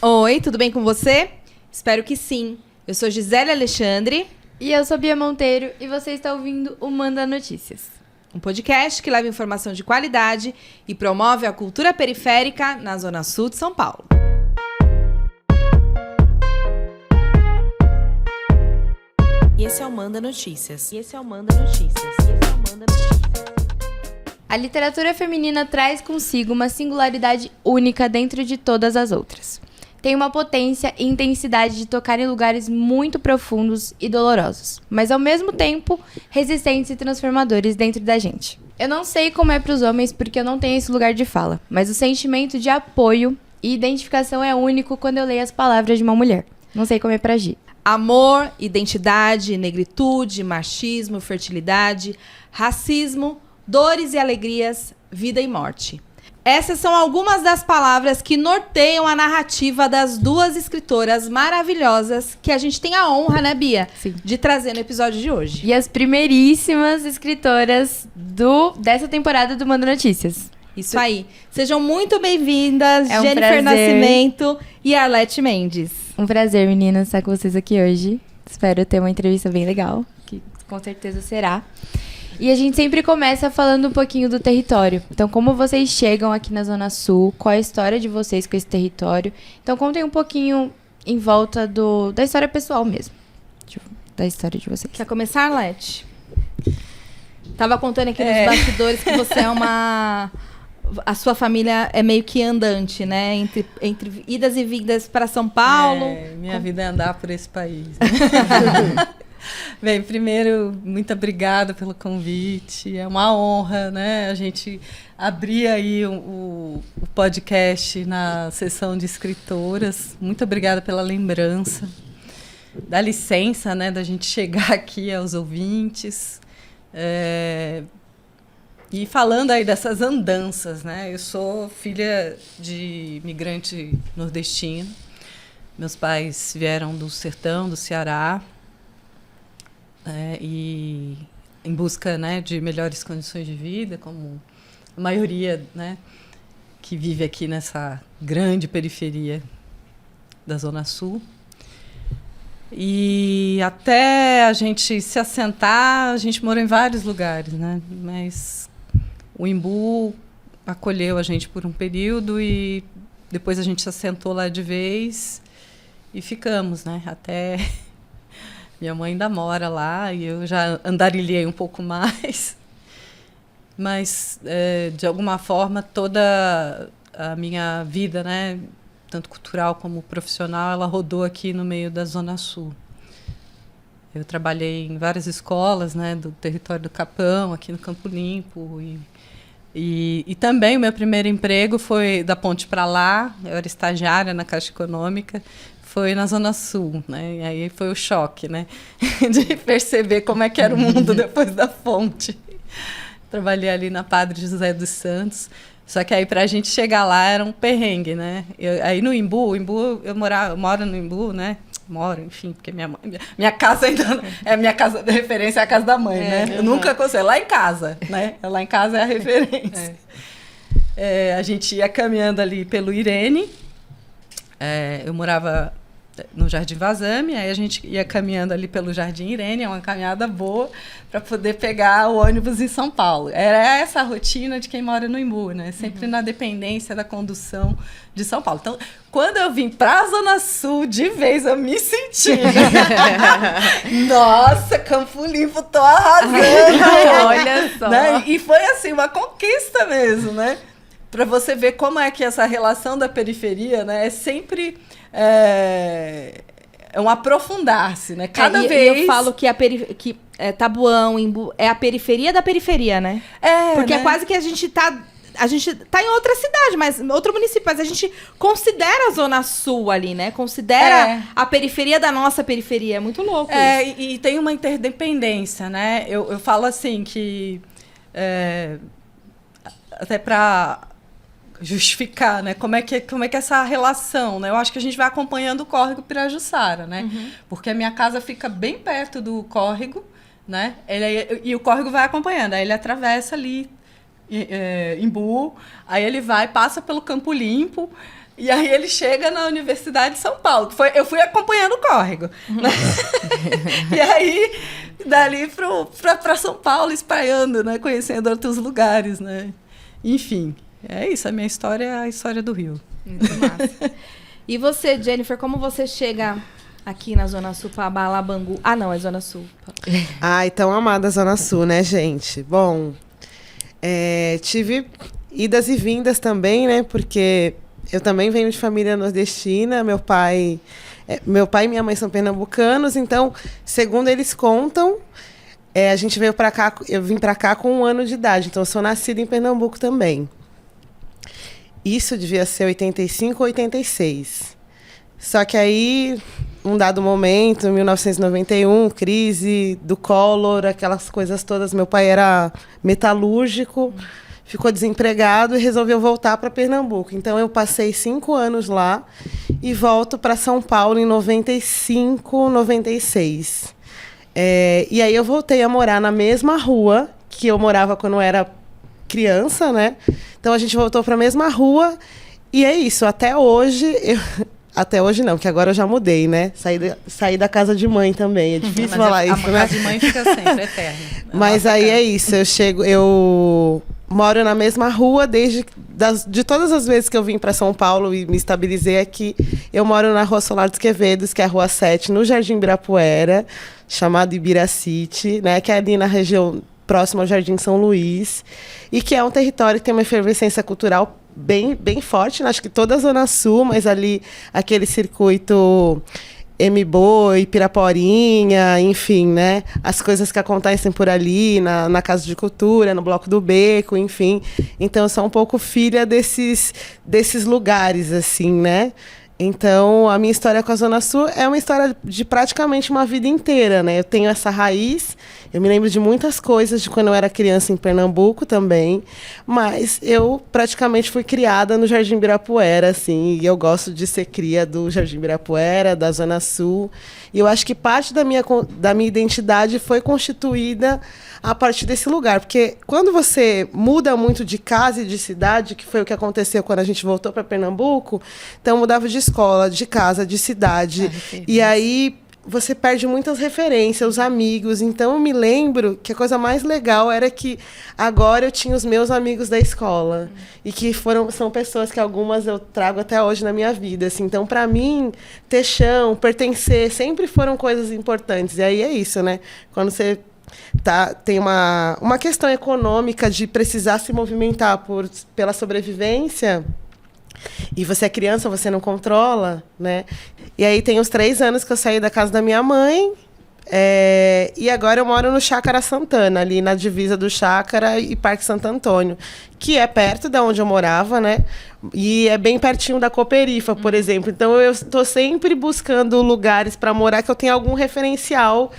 Oi, tudo bem com você? Espero que sim. Eu sou Gisele Alexandre. E eu sou Bia Monteiro e você está ouvindo o Manda Notícias. Um podcast que leva informação de qualidade e promove a cultura periférica na Zona Sul de São Paulo. E esse é o Manda Notícias. A literatura feminina traz consigo uma singularidade única dentro de todas as outras. Tem uma potência e intensidade de tocar em lugares muito profundos e dolorosos, mas ao mesmo tempo resistentes e transformadores dentro da gente. Eu não sei como é para os homens porque eu não tenho esse lugar de fala, mas o sentimento de apoio e identificação é único quando eu leio as palavras de uma mulher. Não sei como é pra Gi. Amor, identidade, negritude, machismo, fertilidade, racismo, dores e alegrias, vida e morte. Essas são algumas das palavras que norteiam a narrativa das duas escritoras maravilhosas que a gente tem a honra, né, Bia? Sim. De trazer no episódio de hoje. E as primeiríssimas escritoras dessa temporada do Manda Notícias. Isso aí. Sejam muito bem-vindas, É um Jennifer prazer. Nascimento e Arlete Mendes. Um prazer, meninas, estar com vocês aqui hoje. Espero ter uma entrevista bem legal, que com certeza será. E a gente sempre começa falando um pouquinho do território. Então, como vocês chegam aqui na Zona Sul, qual é a história de vocês com esse território. Então, contem um pouquinho em volta da história pessoal mesmo, da história de vocês. Quer começar, Arlete? Tava contando aqui nos bastidores que você é uma... A sua família é meio que andante, né? Entre idas e vindas para São Paulo. Minha vida é andar por esse país. Né? Bem, primeiro, muito obrigada pelo convite. É uma honra, né? A gente abrir aí o podcast na sessão de escritoras. Muito obrigada pela lembrança. Dá licença, né, da gente chegar aqui aos ouvintes. E falando aí dessas andanças, né? Eu sou filha de imigrante nordestino. Meus pais vieram do sertão, do Ceará, e em busca, né, de melhores condições de vida, como a maioria, né, que vive aqui nessa grande periferia da Zona Sul. E até a gente se assentar, a gente morou em vários lugares, né? Mas o Imbu acolheu a gente por um período e depois a gente se assentou lá de vez e ficamos, né? Até minha mãe ainda mora lá e eu já andarilhei um pouco mais. Mas, de alguma forma, toda a minha vida, né, tanto cultural como profissional, ela rodou aqui no meio da Zona Sul. Eu trabalhei em várias escolas, né, do território do Capão, aqui no Campo Limpo. E também o meu primeiro emprego foi da ponte para lá. Eu era estagiária na Caixa Econômica. Foi na Zona Sul, né? E aí foi o choque, né? De perceber como é que era o mundo depois da ponte. Trabalhei ali na Padre José dos Santos. Só que aí, para a gente chegar lá, era um perrengue, né? Aí no Imbu, eu moro no Imbu, né? Moro, enfim, porque minha casa ainda é minha casa de referência, é a casa da mãe, né? Eu nunca conheci, lá em casa, né? Lá em casa é a referência. A gente ia caminhando ali pelo Irene, eu morava no Jardim Vazame, aí a gente ia caminhando ali pelo Jardim Irene, é uma caminhada boa para poder pegar o ônibus em São Paulo. Era essa a rotina de quem mora no Imbu, né? Sempre na dependência da condução de São Paulo. Então, quando eu vim para a Zona Sul, de vez eu me senti. Nossa, Campo Limpo, tô arrasando! Olha só! Né? E foi assim, uma conquista mesmo, né? Para você ver como é que essa relação da periferia, né, é sempre um aprofundar-se, né? Cada vez... eu falo que Tabuão, Imbu, é a periferia da periferia, né? Porque né? é quase que a gente tá em outra cidade, mas outro município, mas a gente considera a Zona Sul ali, né? Considera a periferia da nossa periferia. É muito louco isso. E tem uma interdependência, né? Eu falo assim que... até para justificar, né? Como é que essa relação, né? Eu acho que a gente vai acompanhando o córrego Pirajussara, né? Porque a minha casa fica bem perto do córrego, né? E o córrego vai acompanhando. Aí ele atravessa ali Imbu, aí ele passa pelo Campo Limpo, E aí ele chega na Universidade de São Paulo. Eu fui acompanhando o córrego. Né? E aí, dali para São Paulo, espraiando, né? Conhecendo outros lugares, né? Enfim, é isso. A minha história é a história do Rio. Muito massa. E você, Jennifer, como você chega aqui na Zona Sul para Balabangu? Ah, não, é Zona Sul. Ai, tão amada a Zona Sul, né, gente? Bom, tive idas e vindas também, né? Porque eu também venho de família nordestina. Meu pai e minha mãe são pernambucanos, então, segundo eles contam, a gente veio para cá. Eu vim para cá com 1 ano de idade, então eu sou nascida em Pernambuco também. Isso devia ser 85 ou 86. Só que aí, um dado momento, 1991, crise do Collor, aquelas coisas todas, meu pai era metalúrgico, ficou desempregado e resolveu voltar para Pernambuco. Então, eu passei 5 anos lá e volto para São Paulo em 95, 96. E aí eu voltei a morar na mesma rua que eu morava quando eu era criança, né? Então, a gente voltou para a mesma rua e é isso. Até hoje... Até hoje não, que agora eu já mudei, né? Saí da casa de mãe também. É difícil falar isso, né? A casa de mãe fica sempre eterna. Mas aí é isso. Eu moro na mesma rua de todas as vezes que eu vim para São Paulo e me estabilizei aqui. Eu moro na Rua Solar dos Quevedos, que é a Rua 7, no Jardim Ibirapuera, chamado Ibiracity, né? Que é ali na região próxima ao Jardim São Luís. E que é um território que tem uma efervescência cultural bem forte, né? Acho que toda a Zona Sul, mas ali aquele circuito M-Boi, Piraporinha, enfim, né? As coisas que acontecem por ali, na Casa de Cultura, no Bloco do Beco, enfim. Então, eu sou um pouco filha desses lugares, assim, né? Então, a minha história com a Zona Sul é uma história de praticamente uma vida inteira, né? Eu tenho essa raiz, eu me lembro de muitas coisas de quando eu era criança em Pernambuco também, mas eu praticamente fui criada no Jardim Ibirapuera, assim, e eu gosto de ser cria do Jardim Ibirapuera, da Zona Sul, e eu acho que parte da minha identidade foi constituída a partir desse lugar, porque quando você muda muito de casa e de cidade, que foi o que aconteceu quando a gente voltou para Pernambuco, então mudava de escola, de casa, de cidade, e aí você perde muitas referências, os amigos. Então eu me lembro que a coisa mais legal era que agora eu tinha os meus amigos da escola e que são pessoas que algumas eu trago até hoje na minha vida, assim. Então, para mim, ter chão, pertencer, sempre foram coisas importantes. E aí é isso, né? Quando você tem uma questão econômica de precisar se movimentar pela sobrevivência, e você é criança, você não controla, né? E aí tem uns 3 anos que eu saí da casa da minha mãe, e agora eu moro no Chácara Santana, ali na divisa do Chácara e Parque Santo Antônio, que é perto de onde eu morava, né? E é bem pertinho da Cooperifa, por exemplo. Então eu estou sempre buscando lugares para morar que eu tenha algum referencial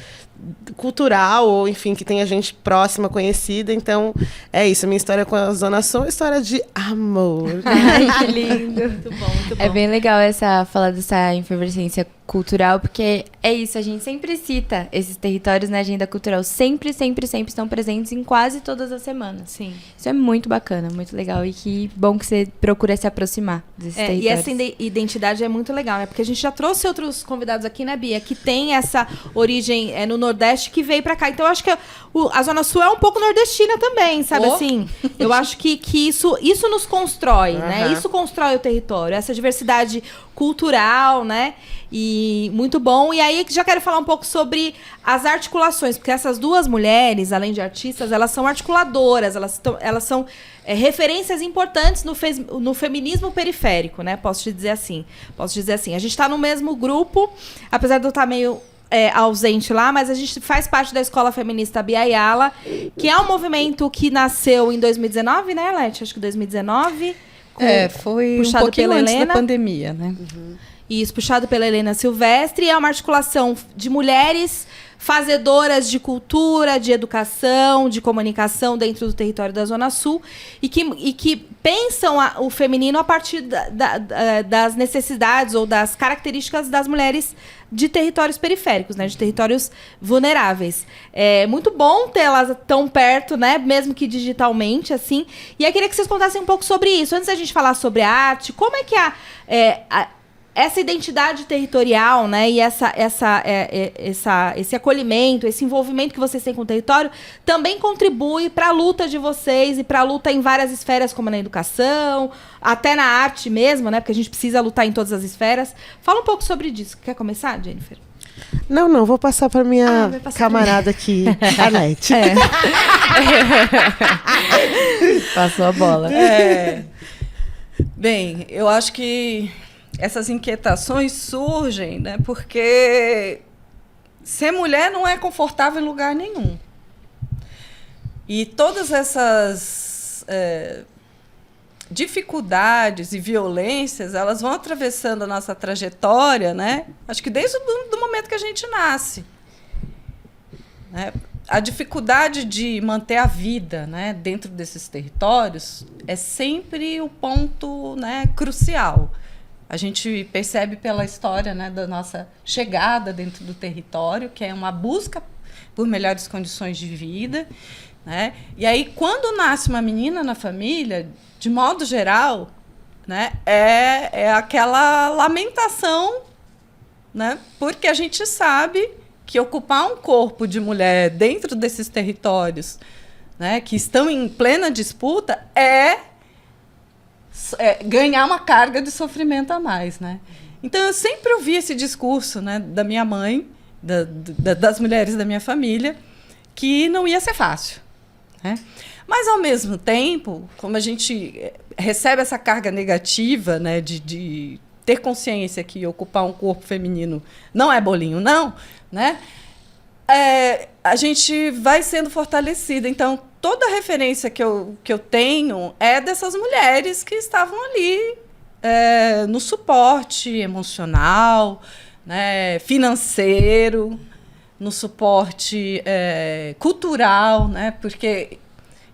cultural, ou enfim, que tenha gente próxima, conhecida. Então, é isso. A minha história com a Zona Sul é uma história de amor. Ai, que lindo. Muito bom, muito bom. É bem legal falar dessa efervescência cultural, porque é isso, a gente sempre cita esses territórios na agenda cultural, sempre estão presentes em quase todas as semanas. Sim. Isso é muito bacana, muito legal, e que bom que você procura se aproximar desses territórios. E essa identidade é muito legal, né? Porque a gente já trouxe outros convidados aqui, né, Bia, que tem essa origem no Nordeste, que veio pra cá. Então, eu acho que a Zona Sul é um pouco nordestina também, sabe assim? Eu acho que isso nos constrói, né? Isso constrói o território, essa diversidade cultural, né? E muito bom. E aí, já quero falar um pouco sobre as articulações, porque essas duas mulheres, além de artistas, elas são articuladoras, elas são referências importantes no feminismo periférico, né? Posso dizer assim. A gente está no mesmo grupo, apesar de eu estar meio ausente lá, mas a gente faz parte da Escola Feminista Bia Ayala, que é um movimento que nasceu em 2019, né, Leti? Acho que 2019. Foi um pouquinho antes da pandemia, né? Isso, puxado pela Helena Silvestre. É uma articulação de mulheres fazedoras de cultura, de educação, de comunicação dentro do território da Zona Sul e que pensam o feminino a partir das necessidades ou das características das mulheres de territórios periféricos, né, de territórios vulneráveis. É muito bom tê-las tão perto, né, mesmo que digitalmente, assim. E aí queria que vocês contassem um pouco sobre isso. Antes da gente falar sobre a arte, como é que essa identidade territorial, né, e esse acolhimento, esse envolvimento que vocês têm com o território também contribui para a luta de vocês e para a luta em várias esferas, como na educação, até na arte mesmo, né, porque a gente precisa lutar em todas as esferas. Fala um pouco sobre isso. Quer começar, Jennifer? Não, vou passar para minha camarada aqui, a Nete. Passou a bola. Bem, eu acho que essas inquietações surgem, né, porque ser mulher não é confortável em lugar nenhum. E todas essas dificuldades e violências, elas vão atravessando a nossa trajetória, né? Acho que desde o momento que a gente nasce. Né? A dificuldade de manter a vida, né, dentro desses territórios é sempre o ponto, né, crucial. A gente percebe pela história, né, da nossa chegada dentro do território, que é uma busca por melhores condições de vida, né? E aí, quando nasce uma menina na família, de modo geral, né, é aquela lamentação, né, porque a gente sabe que ocupar um corpo de mulher dentro desses territórios, né, que estão em plena disputa é ganhar uma carga de sofrimento a mais, né? Então, eu sempre ouvi esse discurso, né, da minha mãe, das mulheres da minha família, que não ia ser fácil, né? Mas, ao mesmo tempo, como a gente recebe essa carga negativa, né, de ter consciência que ocupar um corpo feminino não é bolinho, não, né? A gente vai sendo fortalecida. Então, toda a referência que eu tenho é dessas mulheres que estavam ali no suporte emocional, né, financeiro, no suporte cultural, né? Porque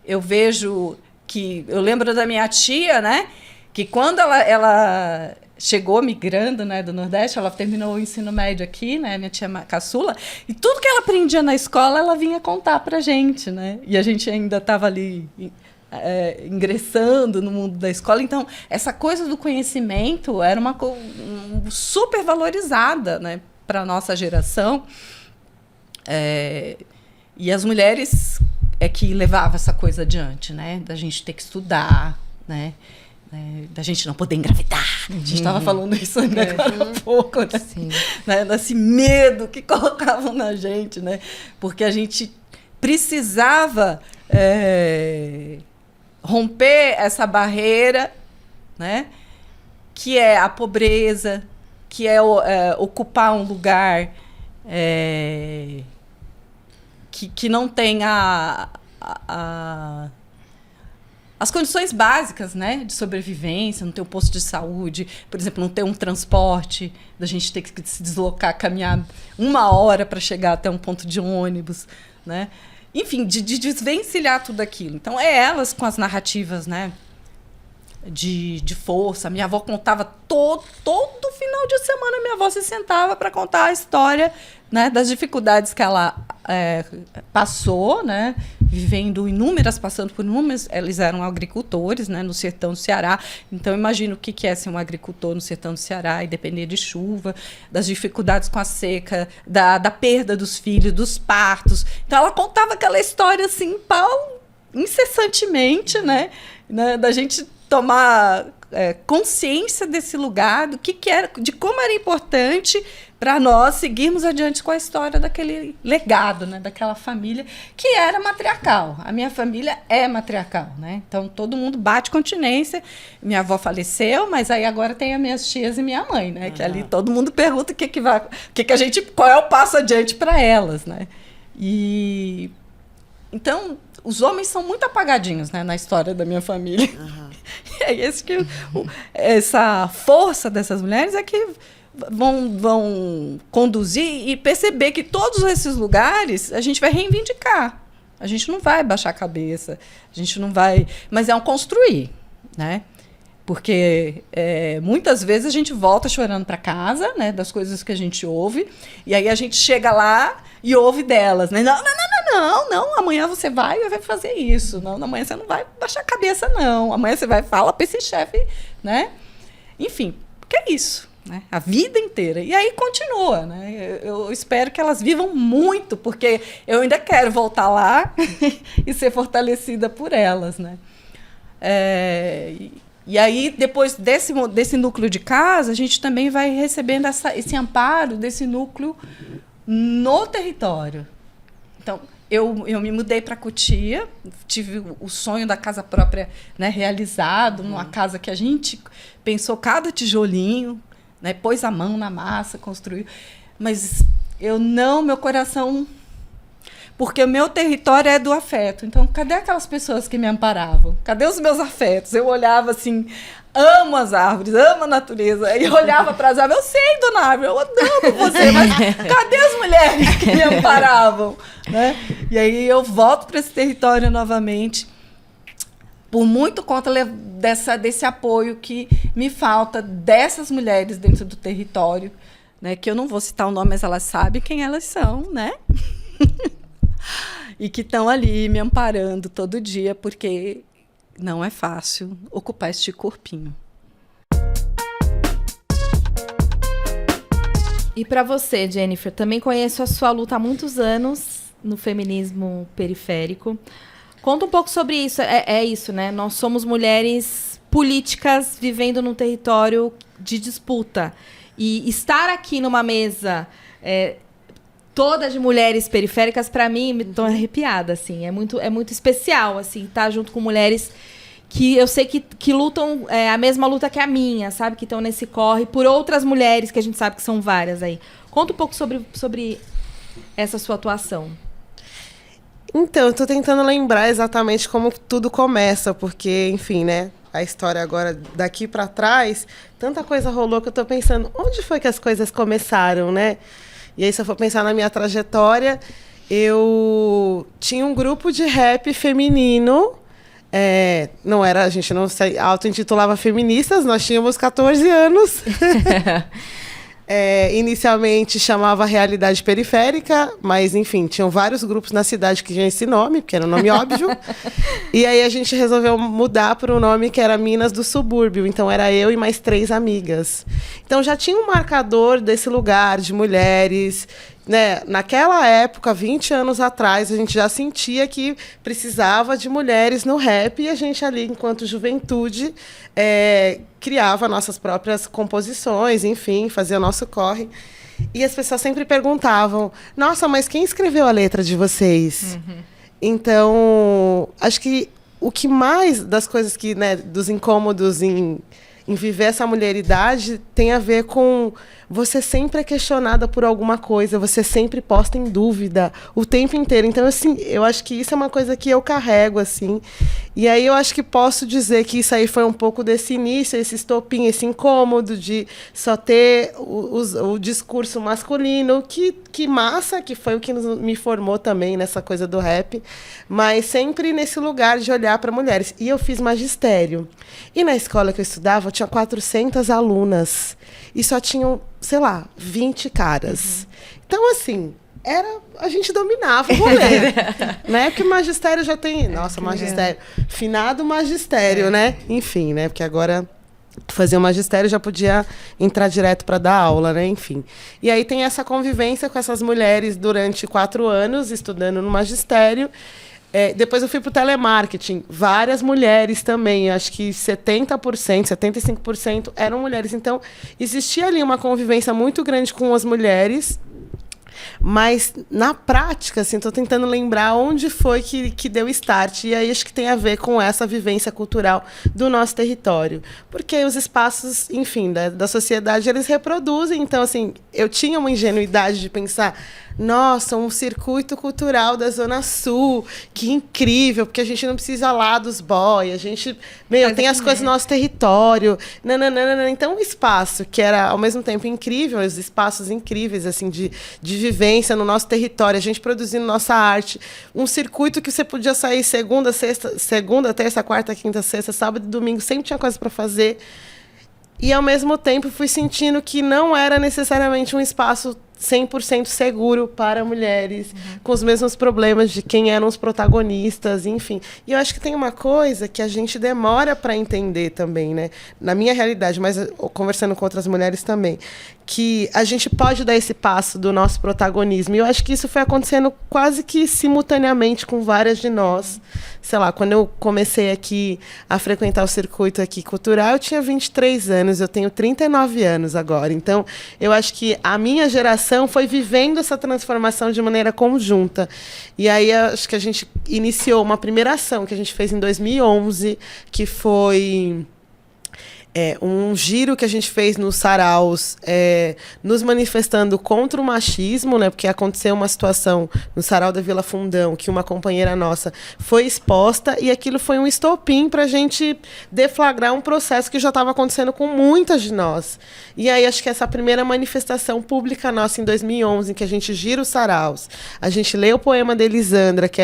eu vejo que... Eu lembro da minha tia, né? Que quando ela chegou migrando, né, do Nordeste, ela terminou o ensino médio aqui, né, minha tia caçula, e tudo que ela aprendia na escola, ela vinha contar pra gente, né? E a gente ainda estava ali ingressando no mundo da escola. Então, essa coisa do conhecimento era uma super valorizada, né, para a nossa geração. E as mulheres que levavam essa coisa adiante, né? Da gente ter que estudar, né? Da gente não poder engravidar. A gente estava falando isso ainda agora há pouco, né? Sim. Desse medo que colocavam na gente, né? Porque a gente precisava romper essa barreira, né? Que é a pobreza, que é ocupar um lugar que não tem as condições básicas, né, de sobrevivência, não ter um posto de saúde, por exemplo, não ter um transporte, da gente ter que se deslocar, caminhar 1 hora para chegar até um ponto de ônibus, né? Enfim, de desvencilhar tudo aquilo. Então, elas com as narrativas, né, de força. Minha avó contava todo final de semana, minha avó se sentava para contar a história, né, das dificuldades que ela passou, né, passando por inúmeras. Eles eram agricultores, né, no sertão do Ceará. Então, imagino o que é ser um agricultor no sertão do Ceará e depender de chuva, das dificuldades com a seca, da perda dos filhos, dos partos. Então, ela contava aquela história assim, incessantemente, né, da gente tomar consciência desse lugar, do que era, de como era importante para nós seguirmos adiante com a história daquele legado, né, daquela família que era matriarcal. A minha família é matriarcal, né? Então todo mundo bate continência. Minha avó faleceu, mas aí agora tem as minhas tias e minha mãe, né? Que ali todo mundo pergunta qual é o passo adiante para elas, né? E Então, os homens são muito apagadinhos, né, na história da minha família. E é essa força dessas mulheres é que vão conduzir e perceber que todos esses lugares a gente vai reivindicar. A gente não vai baixar a cabeça, a gente não vai... Mas é um construir, né? Porque muitas vezes a gente volta chorando para casa, né, das coisas que a gente ouve, e aí a gente chega lá e ouve delas, né? Não, amanhã você vai fazer isso. Não, amanhã você não vai baixar a cabeça, não. Amanhã você vai falar para esse chefe, né? Enfim, porque é isso, né? A vida inteira. E aí continua, né? Eu espero que elas vivam muito, porque eu ainda quero voltar lá e ser fortalecida por elas, né? E aí, depois desse núcleo de casa, a gente também vai recebendo esse amparo desse núcleo no território. Então, eu me mudei para Cotia, tive o sonho da casa própria, né, realizado, numa casa que a gente pensou cada tijolinho, né, pôs a mão na massa, construiu. Mas meu coração... Porque o meu território é do afeto. Então, cadê aquelas pessoas que me amparavam? Cadê os meus afetos? Eu olhava assim, amo as árvores, amo a natureza. E eu olhava para as árvores, eu sei, dona árvore, eu amo você, mas cadê as mulheres que me amparavam? Né? E aí eu volto para esse território novamente, por muito conta desse apoio que me falta dessas mulheres dentro do território, né? Que eu não vou citar o nome, mas elas sabem quem elas são, né? E que estão ali me amparando todo dia, porque não é fácil ocupar este corpinho. E para você, Jennifer, também conheço a sua luta há muitos anos no feminismo periférico. Conta um pouco sobre isso. É isso, né? Nós somos mulheres políticas vivendo num território de disputa. E estar aqui numa mesa... toda de mulheres periféricas, para mim, me tô arrepiada, assim. É muito especial, assim, estar junto com mulheres que eu sei que lutam a mesma luta que a minha, sabe? Que estão nesse corre por outras mulheres, que a gente sabe que são várias aí. Conta um pouco sobre essa sua atuação. Então, eu tô tentando lembrar exatamente como tudo começa, porque, enfim, né? A história agora, daqui para trás, tanta coisa rolou que eu tô pensando, onde foi que as coisas começaram, né? E aí, se eu for pensar na minha trajetória, eu tinha um grupo de rap feminino. A gente não se auto-intitulava feministas, nós tínhamos 14 anos. Inicialmente chamava Realidade Periférica, mas, enfim, tinham vários grupos na cidade que tinham esse nome, porque era um nome óbvio. E aí a gente resolveu mudar para um nome que era Minas do Subúrbio. Então, era eu e mais 3 amigas. Então, já tinha um marcador desse lugar de mulheres... Né? Naquela época, 20 anos atrás, a gente já sentia que precisava de mulheres no rap e a gente ali, enquanto juventude, criava nossas próprias composições, enfim, fazia o nosso corre. E as pessoas sempre perguntavam, nossa, mas quem escreveu a letra de vocês? Uhum. Então, acho que o que mais das coisas que, né, dos incômodos em viver essa mulheridade tem a ver com você sempre é questionada por alguma coisa, você sempre posta em dúvida o tempo inteiro. Então, assim, eu acho que isso é uma coisa que eu carrego, assim. E aí eu acho que posso dizer que isso aí foi um pouco desse início, esse estopim, esse incômodo de só ter o discurso masculino, que massa, que foi o que me formou também nessa coisa do rap, mas sempre nesse lugar de olhar para mulheres. E eu fiz magistério. E na escola que eu estudava, eu tinha 400 alunas. E só tinham, sei lá, 20 caras. Uhum. Então, assim, a gente dominava o rolê. Né? Porque o magistério já tem... Nossa, magistério. Finado magistério, né? Enfim, né? Porque agora fazer o magistério já podia entrar direto para dar aula, né? Enfim. E aí tem essa convivência com essas mulheres durante 4 anos, estudando no magistério. Depois eu fui para o telemarketing. Várias mulheres também. Acho que 70%, 75% eram mulheres. Então, existia ali uma convivência muito grande com as mulheres. Mas, na prática, assim, estou tentando lembrar onde foi que deu start. E aí acho que tem a ver com essa vivência cultural do nosso território. Porque os espaços, enfim, da sociedade, eles reproduzem. Então, assim, eu tinha uma ingenuidade de pensar, nossa, um circuito cultural da Zona Sul, que incrível, porque a gente não precisa lá dos boy, a gente, tem as coisas no nosso território, nananana. Então, um espaço que era, ao mesmo tempo, incrível, os espaços incríveis, assim, de vivência no nosso território, a gente produzindo nossa arte, um circuito que você podia sair segunda, terça, quarta, quinta, sexta, sábado e domingo, sempre tinha coisa para fazer. E, ao mesmo tempo, fui sentindo que não era necessariamente um espaço 100% seguro para mulheres, com os mesmos problemas de quem eram os protagonistas, enfim. E eu acho que tem uma coisa que a gente demora para entender também, né? Na minha realidade, mas conversando com outras mulheres também, que a gente pode dar esse passo do nosso protagonismo. E eu acho que isso foi acontecendo quase que simultaneamente com várias de nós. Sei lá, quando eu comecei aqui a frequentar o circuito aqui cultural, eu tinha 23 anos, eu tenho 39 anos agora. Então, eu acho que a minha geração foi vivendo essa transformação de maneira conjunta. E aí, acho que a gente iniciou uma primeira ação que a gente fez em 2011, que foi um giro que a gente fez nos saraus, nos manifestando contra o machismo, né, porque aconteceu uma situação no sarau da Vila Fundão, que uma companheira nossa foi exposta, e aquilo foi um estopim para a gente deflagrar um processo que já estava acontecendo com muitas de nós. E aí, acho que essa primeira manifestação pública nossa, em 2011, em que a gente gira os saraus, a gente lê o poema de Elisandra, que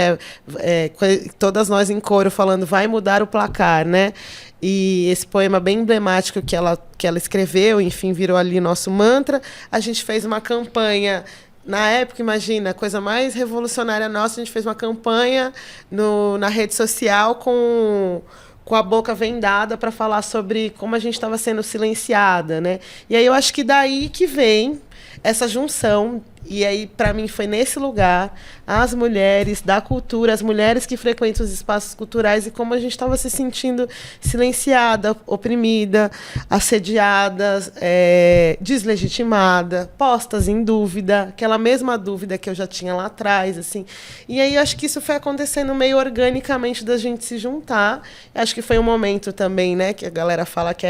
todas nós em coro falando, vai mudar o placar, né? E esse poema bem emblemático que ela escreveu, enfim, virou ali nosso mantra. A gente fez uma campanha, na época, imagina, a coisa mais revolucionária nossa, a gente fez uma campanha na rede social com a boca vendada para falar sobre como a gente estava sendo silenciada, né? E aí eu acho que daí que vem essa junção. E aí, para mim, foi nesse lugar, as mulheres da cultura, as mulheres que frequentam os espaços culturais, e como a gente estava se sentindo silenciada, oprimida, assediada, deslegitimada, postas em dúvida, aquela mesma dúvida que eu já tinha lá atrás, assim. E aí, acho que isso foi acontecendo meio organicamente da gente se juntar. Acho que foi um momento também, né, que a galera fala que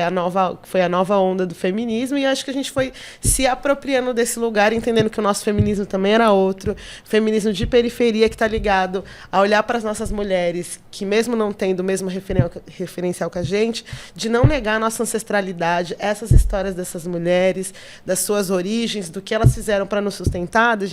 foi a nova onda do feminismo, e acho que a gente foi se apropriando desse lugar, entendendo que o nosso feminismo também era outro, feminismo de periferia, que está ligado a olhar para as nossas mulheres, que mesmo não tendo o mesmo referencial que a gente, de não negar a nossa ancestralidade, essas histórias dessas mulheres, das suas origens, do que elas fizeram para nos sustentar, da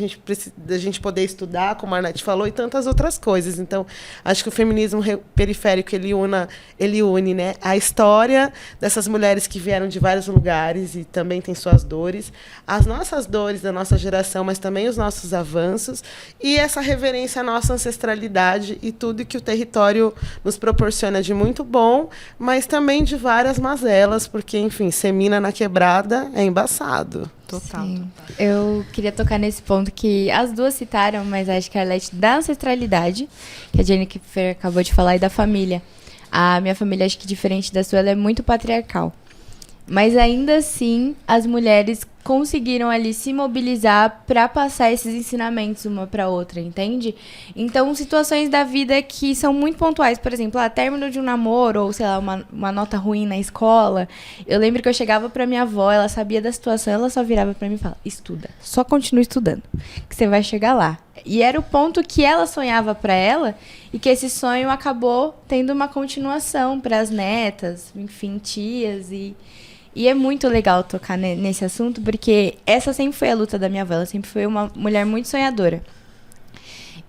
gente poder estudar, como a Arnete falou, e tantas outras coisas. Então, acho que o feminismo periférico, ele une, né, a história dessas mulheres que vieram de vários lugares e também tem suas dores, as nossas dores da nossa geração, mas também os nossos avanços, e essa reverência à nossa ancestralidade e tudo que o território nos proporciona de muito bom, mas também de várias mazelas, porque, enfim, ser mina na quebrada é embaçado. Total. Sim. Eu queria tocar nesse ponto que as duas citaram, mas acho que a Arlete, da ancestralidade, que a Jennifer acabou de falar, e da família. A minha família, acho que diferente da sua, ela é muito patriarcal. Mas ainda assim, as mulheres conseguiram ali se mobilizar para passar esses ensinamentos uma para outra, entende? Então, situações da vida que são muito pontuais, por exemplo, término de um namoro ou, sei lá, uma nota ruim na escola. Eu lembro que eu chegava para minha avó, ela sabia da situação, ela só virava para mim e falava, estuda, só continua estudando, que você vai chegar lá. E era o ponto que ela sonhava para ela e que esse sonho acabou tendo uma continuação para as netas, enfim, tias E é muito legal tocar nesse assunto, porque essa sempre foi a luta da minha avó. Ela sempre foi uma mulher muito sonhadora.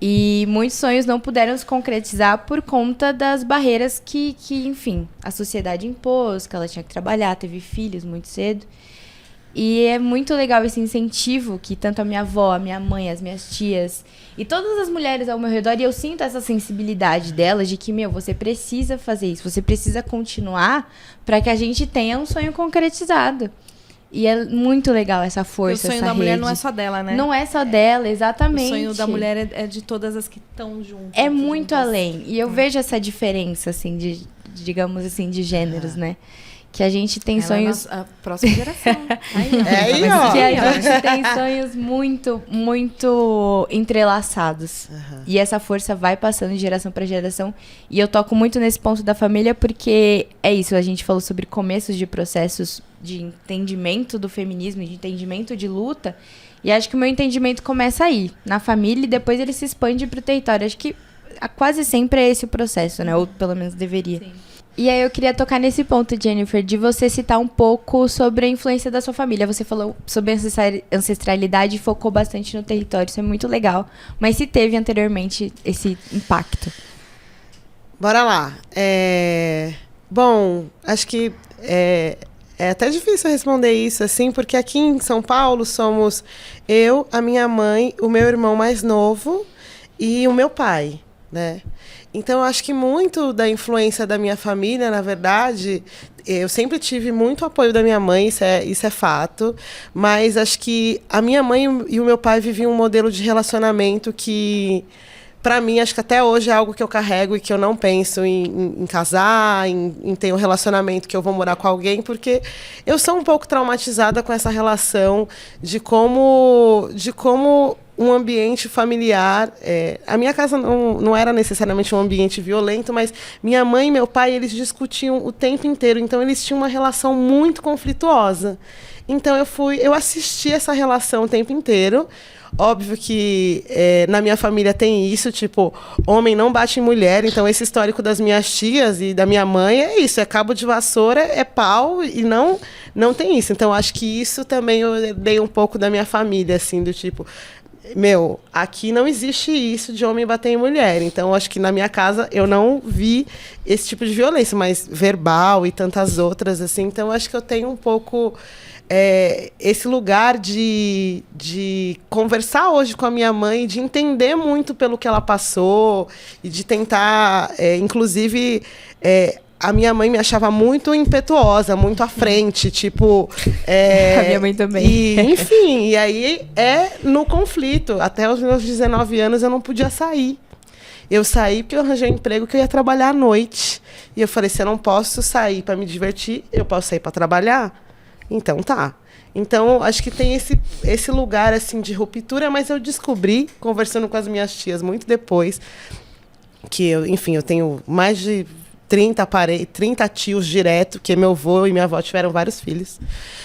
E muitos sonhos não puderam se concretizar por conta das barreiras que, enfim, a sociedade impôs, que ela tinha que trabalhar, teve filhos muito cedo. E é muito legal esse incentivo que tanto a minha avó, a minha mãe, as minhas tias e todas as mulheres ao meu redor, e eu sinto essa sensibilidade delas de que, você precisa fazer isso, você precisa continuar para que a gente tenha um sonho concretizado. E é muito legal essa força, essa rede. O sonho da mulher não é só dela, né? Não é só dela, exatamente. O sonho da mulher é de todas as que estão juntas. É muito além. E eu vejo essa diferença, assim, digamos assim, de gêneros, né? que a gente tem sonhos... A próxima geração. Aí, ó. Que a gente tem sonhos muito, muito entrelaçados. E essa força vai passando de geração para geração. E eu toco muito nesse ponto da família porque é isso, a gente falou sobre começos de processos de entendimento do feminismo, de entendimento de luta. E acho que o meu entendimento começa aí, na família, e depois ele se expande para o território. Acho que quase sempre é esse o processo, né? Ou pelo menos deveria. Sim. E aí eu queria tocar nesse ponto, Jennifer, de você citar um pouco sobre a influência da sua família. Você falou sobre ancestralidade e focou bastante no território, isso é muito legal. Mas se teve anteriormente esse impacto? Bora lá. Bom, acho que é até difícil responder isso, assim, porque aqui em São Paulo somos eu, a minha mãe, o meu irmão mais novo e o meu pai, né? Então, eu acho que muito da influência da minha família, na verdade, eu sempre tive muito apoio da minha mãe, isso é fato, mas acho que a minha mãe e o meu pai viviam um modelo de relacionamento que, para mim, acho que até hoje é algo que eu carrego e que eu não penso em casar, em ter um relacionamento que eu vou morar com alguém, porque eu sou um pouco traumatizada com essa relação de como um ambiente familiar. A minha casa não era necessariamente um ambiente violento, mas minha mãe e meu pai, eles discutiam o tempo inteiro, então eles tinham uma relação muito conflituosa. Então eu assisti essa relação o tempo inteiro. Óbvio que na minha família tem isso, tipo, homem não bate em mulher, então esse histórico das minhas tias e da minha mãe é isso, é cabo de vassoura, é pau, e não tem isso. Então acho que isso também eu dei um pouco da minha família, assim, do tipo, aqui não existe isso de homem bater em mulher. Então, acho que na minha casa eu não vi esse tipo de violência, mas verbal e tantas outras, assim. Então, acho que eu tenho um pouco esse lugar de conversar hoje com a minha mãe, de entender muito pelo que ela passou e de tentar, inclusive... a minha mãe me achava muito impetuosa, muito à frente, tipo... A minha mãe também. Enfim, e aí no conflito. Até os meus 19 anos eu não podia sair. Eu saí porque eu arranjei um emprego que eu ia trabalhar à noite. E eu falei, se eu não posso sair para me divertir, eu posso sair para trabalhar? Então tá. Então, acho que tem esse lugar assim, de ruptura, mas eu descobri, conversando com as minhas tias muito depois, que eu tenho mais de 30 tios direto, que meu avô e minha avó tiveram vários filhos.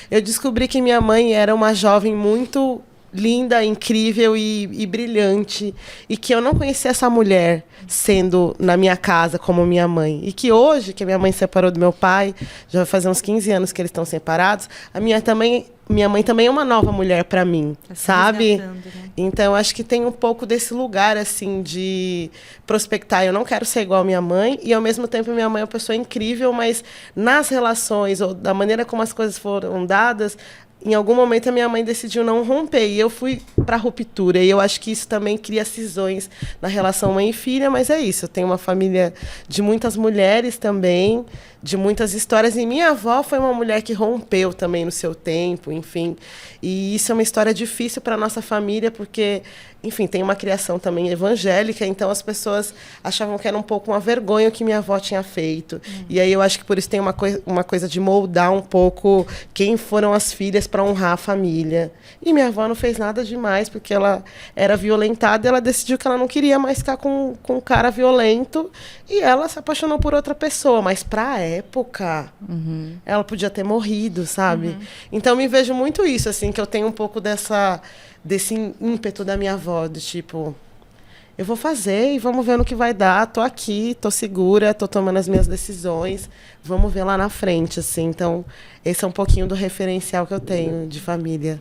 Eu descobri que minha mãe era uma jovem muito linda, incrível e brilhante, e que eu não conhecia essa mulher sendo na minha casa como minha mãe. E que hoje, que minha mãe separou do meu pai, já vai fazer uns 15 anos que eles estão separados, minha mãe também é uma nova mulher para mim, sabe? Né? Então, acho que tem um pouco desse lugar, assim, de prospectar. Eu não quero ser igual a minha mãe, e, ao mesmo tempo, minha mãe é uma pessoa incrível, mas nas relações, ou da maneira como as coisas foram dadas, em algum momento a minha mãe decidiu não romper, e eu fui para a ruptura. E eu acho que isso também cria cisões na relação mãe e filha, mas é isso. Eu tenho uma família de muitas mulheres também, de muitas histórias. E minha avó foi uma mulher que rompeu também no seu tempo, enfim. E isso é uma história difícil para a nossa família, porque, enfim, tem uma criação também evangélica, então as pessoas achavam que era um pouco uma vergonha o que minha avó tinha feito. E aí eu acho que por isso tem uma coisa de moldar um pouco quem foram as filhas para honrar a família. E minha avó não fez nada demais, porque ela era violentada e ela decidiu que ela não queria mais ficar com um cara violento, e ela se apaixonou por outra pessoa. Mas para a época, ela podia ter morrido, sabe? Então me vejo muito isso, assim, que eu tenho um pouco desse ímpeto da minha avó, do tipo, eu vou fazer e vamos ver no que vai dar, tô aqui, tô segura, tô tomando as minhas decisões, vamos ver lá na frente, assim. Então, esse é um pouquinho do referencial que eu tenho de família.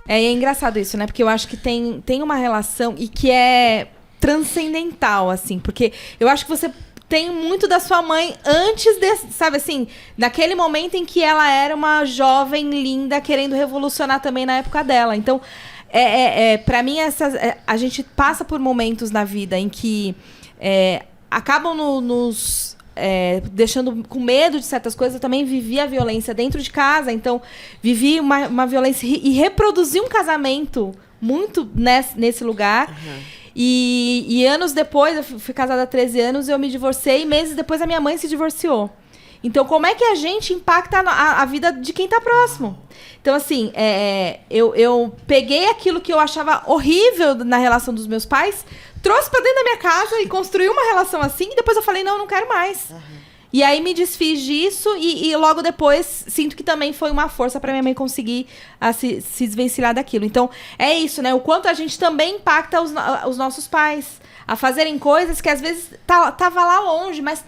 É engraçado isso, né? Porque eu acho que tem uma relação e que é transcendental, assim, porque eu acho que você tem muito da sua mãe antes desse, sabe assim, naquele momento em que ela era uma jovem linda querendo revolucionar também na época dela. Então, para mim, a gente passa por momentos na vida em que acabam nos deixando com medo de certas coisas. Eu também vivi a violência dentro de casa, então vivi uma violência e reproduzi um casamento muito nesse lugar. E anos depois, eu fui casada há 13 anos, eu me divorciei, e meses depois a minha mãe se divorciou. Então, como é que a gente impacta a vida de quem tá próximo? Então, assim, eu peguei aquilo que eu achava horrível na relação dos meus pais, trouxe pra dentro da minha casa e construí uma relação assim, e depois eu falei, não quero mais. E aí me desfiz disso e logo depois sinto que também foi uma força pra minha mãe conseguir se desvencilhar daquilo. Então, é isso, né? O quanto a gente também impacta os nossos pais a fazerem coisas que às vezes tava lá longe, mas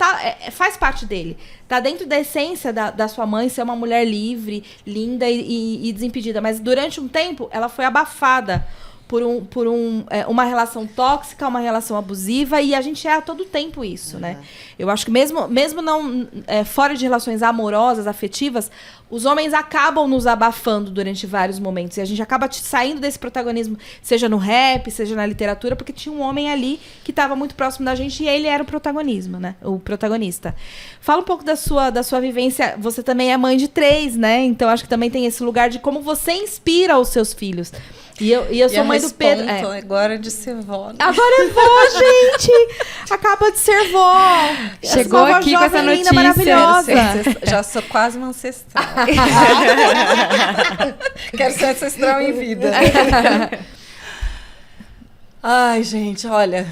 faz parte dele. Tá dentro da essência da sua mãe ser uma mulher livre, linda e desimpedida. Mas durante um tempo, ela foi abafada por uma relação tóxica, uma relação abusiva, e a gente é a todo tempo isso, né? Eu acho que mesmo não fora de relações amorosas, afetivas, os homens acabam nos abafando durante vários momentos, e a gente acaba saindo desse protagonismo, seja no rap, seja na literatura, porque tinha um homem ali que estava muito próximo da gente e ele era o protagonismo, né? O protagonista. Fala um pouco da sua vivência. Você também é mãe de 3, né? Então acho que também tem esse lugar de como você inspira os seus filhos. E eu sou mãe do Pedro. Agora de ser vó. Né? Agora é vó, gente! Acaba de ser vó. Chegou aqui com essa notícia. Maravilhosa. Já sou quase uma ancestral. Quero ser ancestral em vida. Ai, gente, olha,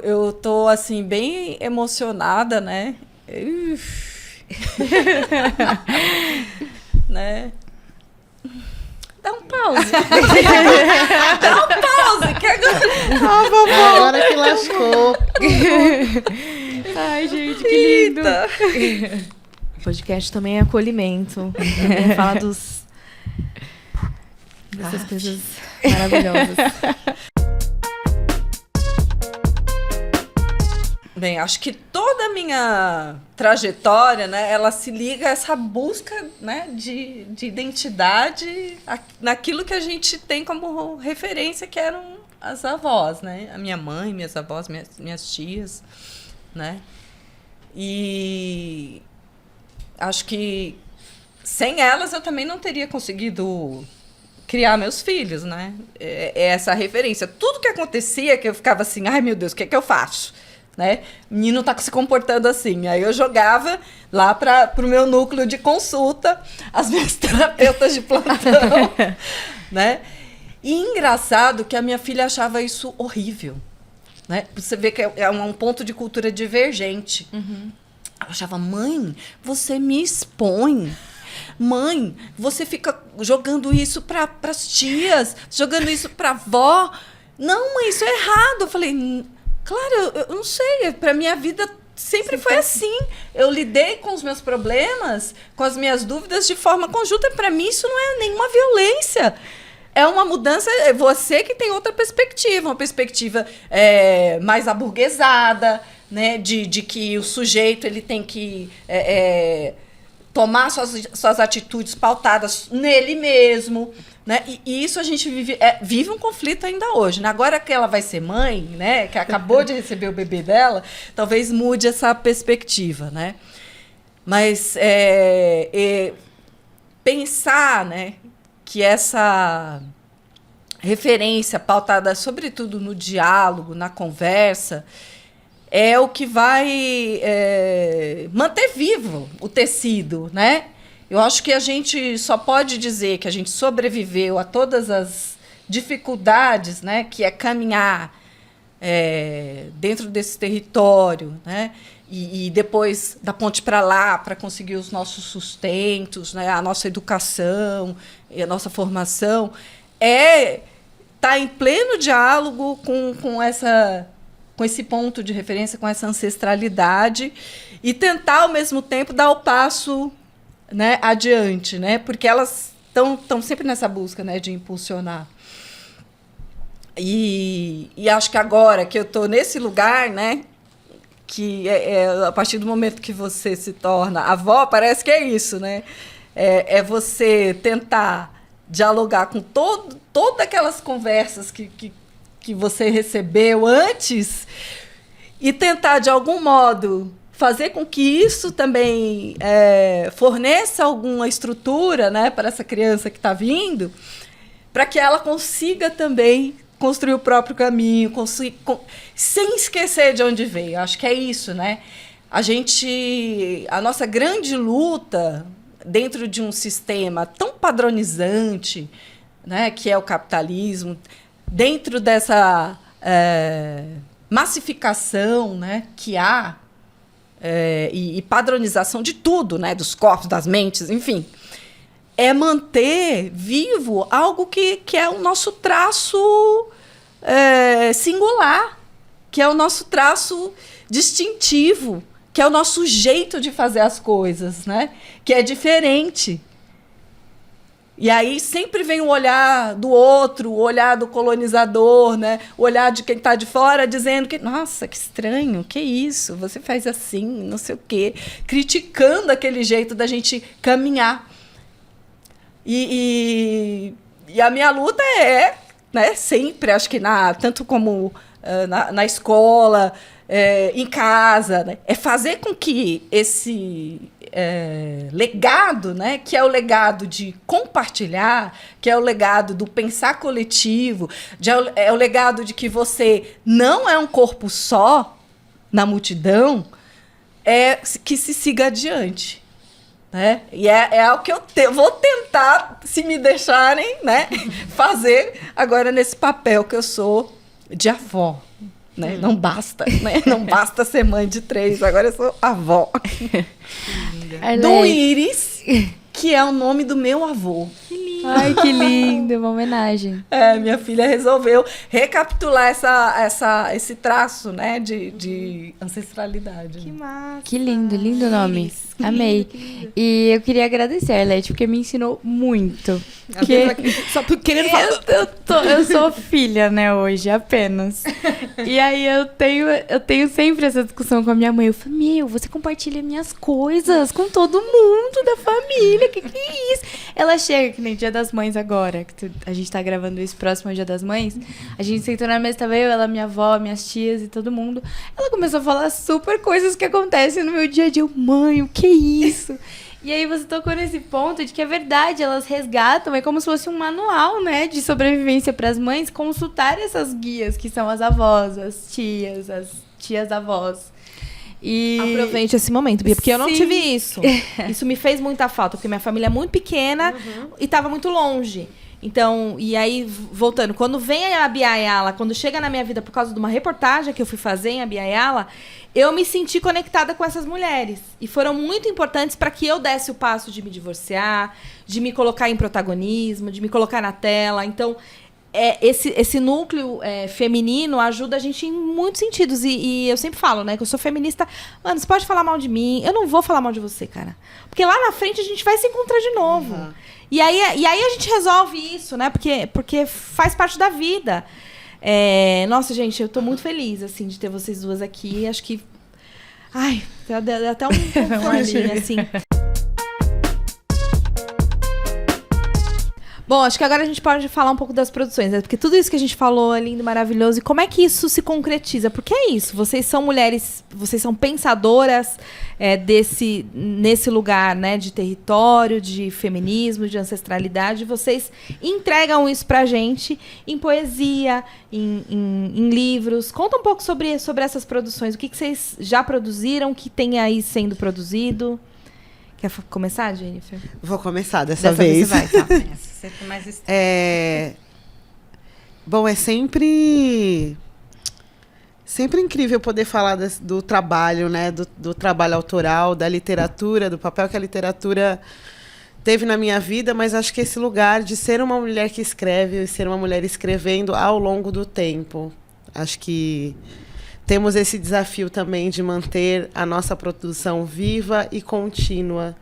eu tô, assim, bem emocionada, né? Né? Dá um pause. Dá um pause. Agora que lascou. Ai, gente, que lindo. O podcast também é acolhimento. Também fala dessas coisas maravilhosas. Bem, acho que toda a minha trajetória, né, ela se liga a essa busca, né, de identidade naquilo que a gente tem como referência, que eram as avós, né? A minha mãe, minhas avós, minhas tias, né? E acho que sem elas eu também não teria conseguido criar meus filhos, né? É essa referência. Tudo que acontecia, que eu ficava assim, ai meu Deus, o que é que eu faço? Né? O menino tá se comportando assim. Aí eu jogava lá para o meu núcleo de consulta as minhas terapeutas de plantão, né? E engraçado que a minha filha achava isso horrível, né? Você vê que é um ponto de cultura divergente. Uhum. Ela achava, mãe, você me expõe. Mãe, você fica jogando isso para as tias, jogando isso para avó. Não, mãe, isso é errado. Eu falei, claro, eu não sei, para minha vida sempre foi assim. Eu lidei com os meus problemas, com as minhas dúvidas de forma conjunta. Para mim, isso não é nenhuma violência. É uma mudança, é você que tem outra perspectiva, uma perspectiva mais aburguesada, né, de que o sujeito ele tem que tomar suas atitudes pautadas nele mesmo. Né? E isso a gente vive um conflito ainda hoje. Né? Agora que ela vai ser mãe, né? Que acabou de receber o bebê dela, talvez mude essa perspectiva. Né? Mas pensar, né, que essa referência pautada, sobretudo no diálogo, na conversa, é o que vai manter vivo o tecido, né? Eu acho que a gente só pode dizer que a gente sobreviveu a todas as dificuldades, né, que é caminhar dentro desse território, né, e depois da ponte para lá, para conseguir os nossos sustentos, né, a nossa educação e a nossa formação, tá em pleno diálogo com esse ponto de referência, com essa ancestralidade, e tentar, ao mesmo tempo, dar o passo, né, adiante, né? Porque elas estão sempre nessa busca, né, de impulsionar. E acho que agora que eu estou nesse lugar, né, que a partir do momento que você se torna avó, parece que é isso, né? É você tentar dialogar com todas aquelas conversas que você recebeu antes e tentar, de algum modo, fazer com que isso também forneça alguma estrutura, né, para essa criança que está vindo, para que ela consiga também construir o próprio caminho, sem esquecer de onde veio. Acho que é isso, né? A nossa grande luta dentro de um sistema tão padronizante, né, que é o capitalismo, dentro dessa massificação, né, que há, e padronização de tudo, né, dos corpos, das mentes, enfim, é manter vivo algo que é o nosso traço singular, que é o nosso traço distintivo, que é o nosso jeito de fazer as coisas, né, que é diferente. E aí sempre vem o olhar do outro, o olhar do colonizador, né? O olhar de quem está de fora, dizendo que, nossa, que estranho, que isso? Você faz assim, não sei o quê. Criticando aquele jeito da gente caminhar. E a minha luta né, sempre, acho que tanto como na escola, em casa, né, é fazer com que esse legado, né, que é o legado de compartilhar, que é o legado do pensar coletivo, é o legado de que você não é um corpo só na multidão, que se siga adiante. Né? E é o que eu vou tentar, se me deixarem, né, fazer agora nesse papel que eu sou de avó. Né? Não basta, né? Não basta ser mãe de 3, agora eu sou avó. Do Íris, que é o nome do meu avô. Que lindo. Ai, que lindo, uma homenagem. Minha filha resolveu recapitular esse traço, né, de ancestralidade. Que massa. Que lindo nome. Amei. E eu queria agradecer, Arlete, porque me ensinou muito. Só querendo falar. Eu sou filha, né, hoje, apenas. E aí eu tenho sempre essa discussão com a minha mãe. Eu falo, você compartilha minhas coisas com todo mundo da família. Que é isso? Ela chega, que nem Dia das Mães agora, que a gente tá gravando isso próximo ao Dia das Mães. A gente sentou na mesa, tava eu, ela, minha avó, minhas tias e todo mundo. Ela começou a falar super coisas que acontecem no meu dia a dia. Eu, mãe, o que é isso? E aí você tocou nesse ponto de que é verdade, elas resgatam, é como se fosse um manual, né, de sobrevivência para as mães, consultar essas guias, que são as avós, as tias avós. E aproveite esse momento, Bia, porque eu não Sim. tive isso. Isso me fez muita falta, porque minha família é muito pequena e estava muito longe. Então, e aí, voltando, quando vem a Bia Ayala, quando chega na minha vida por causa de uma reportagem que eu fui fazer em Bia Ayala, eu me senti conectada com essas mulheres. E foram muito importantes para que eu desse o passo de me divorciar, de me colocar em protagonismo, de me colocar na tela. Então, esse núcleo feminino ajuda a gente em muitos sentidos. E eu sempre falo, né, que eu sou feminista. Mano, você pode falar mal de mim, eu não vou falar mal de você, cara. Porque lá na frente a gente vai se encontrar de novo. Uhum. E aí a gente resolve isso, né? Porque faz parte da vida. Nossa, gente, eu tô muito feliz, assim, de ter vocês duas aqui. Acho que... Ai, dá até um confortinho, assim. Bom, acho que agora a gente pode falar um pouco das produções, né? Porque tudo isso que a gente falou é lindo, maravilhoso. E como é que isso se concretiza? Porque é isso, vocês são mulheres, vocês são pensadoras nesse lugar, né? De território, de feminismo, de ancestralidade. Vocês entregam isso pra gente em poesia, em livros. Conta um pouco sobre essas produções. O que vocês já produziram, o que tem aí sendo produzido? Quer começar, Jennifer? Vou começar dessa vez. Você vai, tá. Bom, é sempre incrível poder falar do trabalho, né? Do trabalho autoral, da literatura, do papel que a literatura teve na minha vida, mas acho que esse lugar de ser uma mulher que escreve e ser uma mulher escrevendo ao longo do tempo. Acho que temos esse desafio também de manter a nossa produção viva e contínua,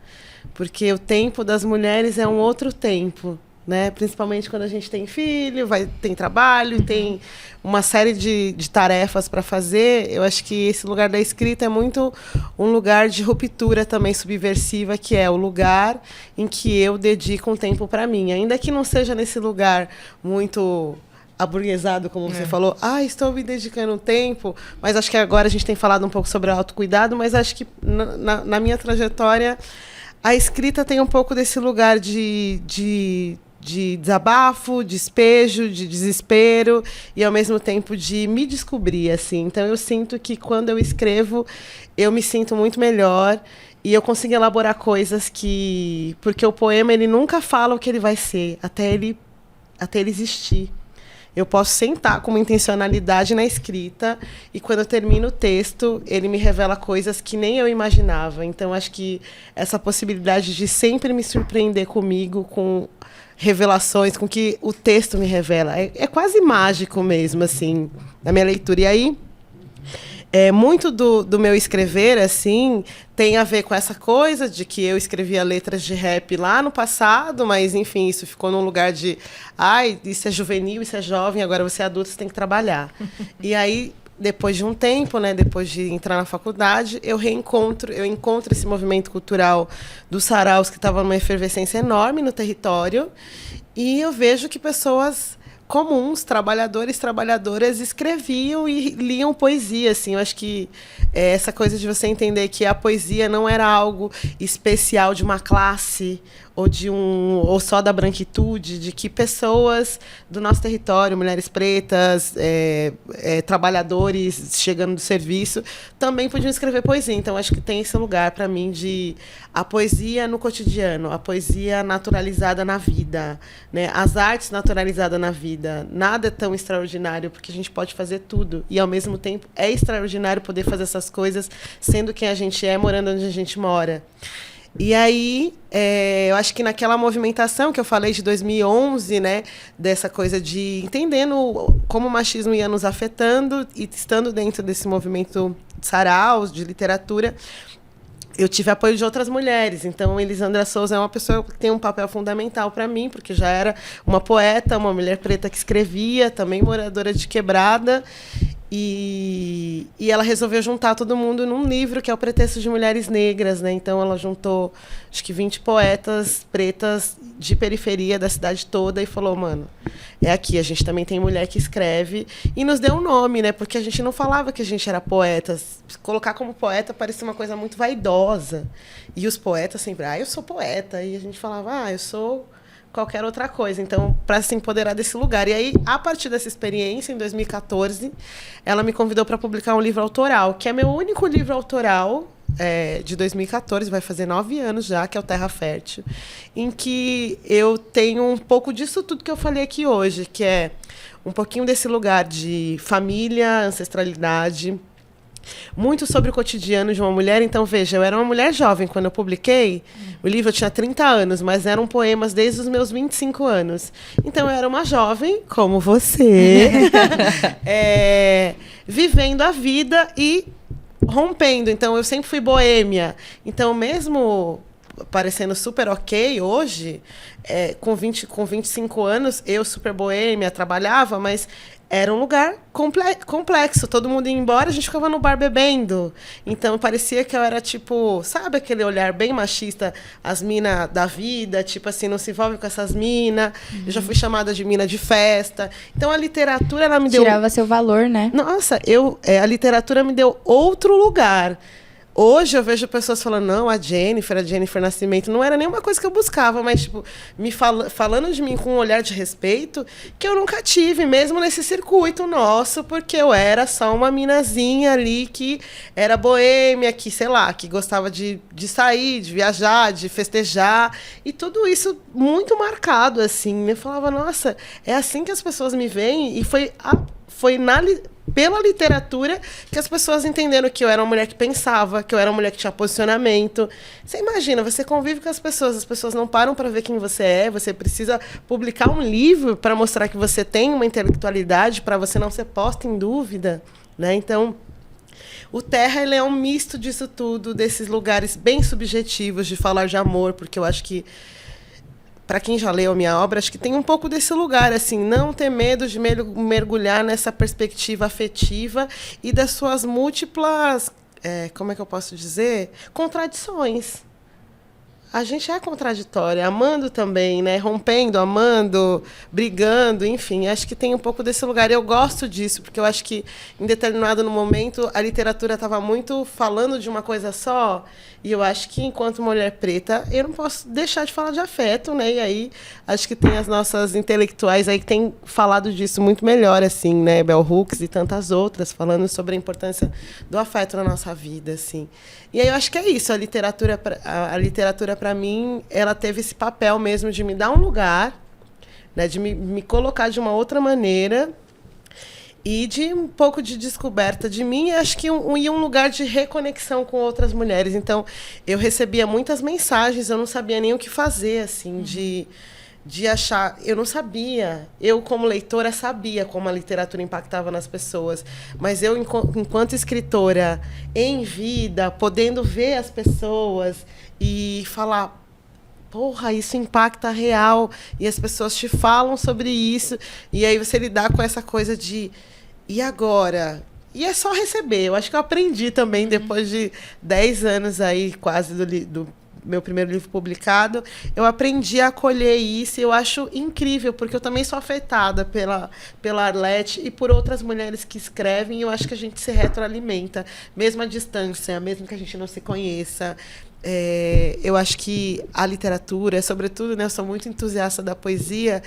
porque o tempo das mulheres é um outro tempo, né? Principalmente quando a gente tem filho, tem trabalho, tem uma série de tarefas para fazer. Eu acho que esse lugar da escrita é muito um lugar de ruptura também subversiva, que é o lugar em que eu dedico um tempo para mim, ainda que não seja nesse lugar muito aburguesado, como você falou, estou me dedicando um tempo, mas acho que agora a gente tem falado um pouco sobre o autocuidado, mas acho que na minha trajetória a escrita tem um pouco desse lugar de de desabafo, despejo, de desespero e, ao mesmo tempo, de me descobrir, assim. Então, eu sinto que, quando eu escrevo, eu me sinto muito melhor e eu consigo elaborar coisas que... Porque o poema, ele nunca fala o que ele vai ser, até ele existir. Eu posso sentar com uma intencionalidade na escrita e, quando eu termino o texto, ele me revela coisas que nem eu imaginava. Então, acho que essa possibilidade de sempre me surpreender comigo, com revelações, com que o texto me revela, é quase mágico mesmo, assim, na minha leitura. E aí, muito do meu escrever, assim, tem a ver com essa coisa de que eu escrevia letras de rap lá no passado, mas, enfim, isso ficou num lugar de isso é juvenil, isso é jovem, agora você é adulto, você tem que trabalhar. E aí, depois de um tempo, né, depois de entrar na faculdade, eu encontro esse movimento cultural dos saraus, que estava numa efervescência enorme no território, e eu vejo que pessoas comuns, trabalhadoras, escreviam e liam poesia, assim. Eu acho que essa coisa de você entender que a poesia não era algo especial de uma classe ou só da branquitude, de que pessoas do nosso território, mulheres pretas, trabalhadores chegando do serviço, também podiam escrever poesia. Então, acho que tem esse lugar para mim de a poesia no cotidiano, a poesia naturalizada na vida, né? As artes naturalizadas na vida. Nada é tão extraordinário, porque a gente pode fazer tudo. E, ao mesmo tempo, é extraordinário poder fazer essas coisas sendo quem a gente é, morando onde a gente mora. E aí, eu acho que naquela movimentação que eu falei de 2011, né, dessa coisa de entendendo como o machismo ia nos afetando e estando dentro desse movimento de saraus, de literatura, eu tive apoio de outras mulheres. Então, Elisandra Souza é uma pessoa que tem um papel fundamental para mim, porque já era uma poeta, uma mulher preta que escrevia, também moradora de Quebrada. E ela resolveu juntar todo mundo num livro que é o Pretexto de Mulheres Negras, né? Então, ela juntou, acho que 20 poetas pretas de periferia da cidade toda e falou, mano, é aqui, a gente também tem mulher que escreve. E nos deu um nome, né? Porque a gente não falava que a gente era poetas. Colocar como poeta parecia uma coisa muito vaidosa. E os poetas sempre, eu sou poeta. E a gente falava, eu sou qualquer outra coisa. Então, para se empoderar desse lugar. E aí, a partir dessa experiência, em 2014, ela me convidou para publicar um livro autoral, que é meu único livro autoral, de 2014, vai fazer 9 anos já, que é o Terra Fértil, em que eu tenho um pouco disso tudo que eu falei aqui hoje, que é um pouquinho desse lugar de família, ancestralidade, muito sobre o cotidiano de uma mulher. Então, veja, eu era uma mulher jovem quando eu publiquei. O livro eu tinha 30 anos, mas eram poemas desde os meus 25 anos. Então, eu era uma jovem, como você, vivendo a vida e rompendo. Então, eu sempre fui boêmia. Então, mesmo parecendo super ok hoje, com 25 anos, eu super boêmia, trabalhava, mas era um lugar complexo. Todo mundo ia embora, a gente ficava no bar bebendo. Então, parecia que eu era, tipo... Sabe aquele olhar bem machista? As minas da vida, tipo assim, não se envolve com essas minas. Eu já fui chamada de mina de festa. Então, a literatura, ela me deu... Tirava seu valor, né? Nossa, a literatura me deu outro lugar. Hoje eu vejo pessoas falando, não, a Jennifer Nascimento, não era nenhuma coisa que eu buscava, mas tipo, falando de mim com um olhar de respeito que eu nunca tive, mesmo nesse circuito nosso, porque eu era só uma minazinha ali que era boêmia, que, sei lá, que gostava de sair, de viajar, de festejar, e tudo isso muito marcado, assim. Eu falava, nossa, é assim que as pessoas me veem, e foi pela literatura que as pessoas entenderam que eu era uma mulher que pensava, que eu era uma mulher que tinha posicionamento. Você imagina, você convive com as pessoas não param para ver quem você é, você precisa publicar um livro para mostrar que você tem uma intelectualidade, para você não ser posta em dúvida, né? Então, o Terra, ele é um misto disso tudo, desses lugares bem subjetivos de falar de amor, porque eu acho que, para quem já leu a minha obra, acho que tem um pouco desse lugar, assim, não ter medo de mergulhar nessa perspectiva afetiva e das suas múltiplas, como é que eu posso dizer? Contradições. a gente é contraditória, amando também, né? Rompendo, amando, brigando, enfim. Acho que tem um pouco desse lugar. Eu gosto disso, porque eu acho que, em determinado momento, a literatura estava muito falando de uma coisa só, e eu acho que, enquanto mulher preta, eu não posso deixar de falar de afeto, né? E aí, acho que tem as nossas intelectuais aí que têm falado disso muito melhor, assim, né? Bell Hooks e tantas outras, falando sobre a importância do afeto na nossa vida, assim. E aí eu acho que é isso, a literatura para mim, ela teve esse papel mesmo de me dar um lugar, né, de me colocar de uma outra maneira e de um pouco de descoberta de mim, e acho que um lugar de reconexão com outras mulheres. Então, eu recebia muitas mensagens, eu não sabia nem o que fazer, assim, de achar... Eu não sabia. Eu, como leitora, sabia como a literatura impactava nas pessoas. Mas eu, enquanto escritora, em vida, podendo ver as pessoas e falar... Porra, isso impacta real. E as pessoas te falam sobre isso. E aí você lidar com essa coisa de... E agora? E é só receber. Eu acho que eu aprendi também, depois de 10 anos aí, quase, do meu primeiro livro publicado, eu aprendi a acolher isso, e eu acho incrível, porque eu também sou afetada pela Arlete e por outras mulheres que escrevem, e eu acho que a gente se retroalimenta, mesmo à distância, mesmo que a gente não se conheça. Eu acho que a literatura, sobretudo, né, eu sou muito entusiasta da poesia,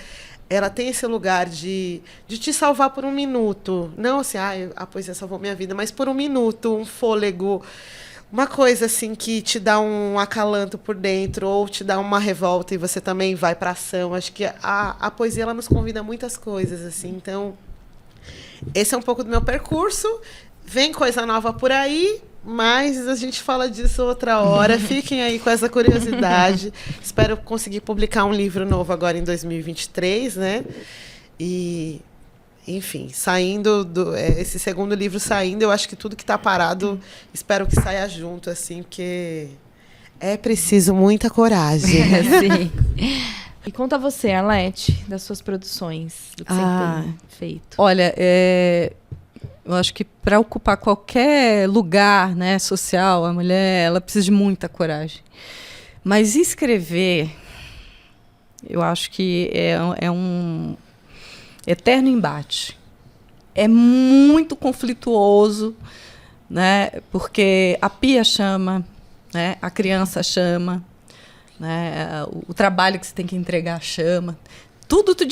ela tem esse lugar de te salvar por um minuto. Não assim, a poesia salvou minha vida, mas por um minuto, um fôlego, uma coisa assim que te dá um acalanto por dentro, ou te dá uma revolta e você também vai para ação. Acho que a poesia, ela nos convida a muitas coisas, assim. Então, esse é um pouco do meu percurso. Vem coisa nova por aí, mas a gente fala disso outra hora. Fiquem aí com essa curiosidade. Espero conseguir publicar um livro novo agora em 2023, né? E... Enfim, esse segundo livro saindo, eu acho que tudo que está parado, espero que saia junto, assim, porque é preciso muita coragem. Sim. E conta você, Arlete, das suas produções, do que você tem feito. Olha, eu acho que para ocupar qualquer lugar, né, social, a mulher, ela precisa de muita coragem. Mas escrever, eu acho que é um eterno embate. É muito conflituoso, né? Porque a pia chama, né? A criança chama, né? O trabalho que você tem que entregar chama. Tudo te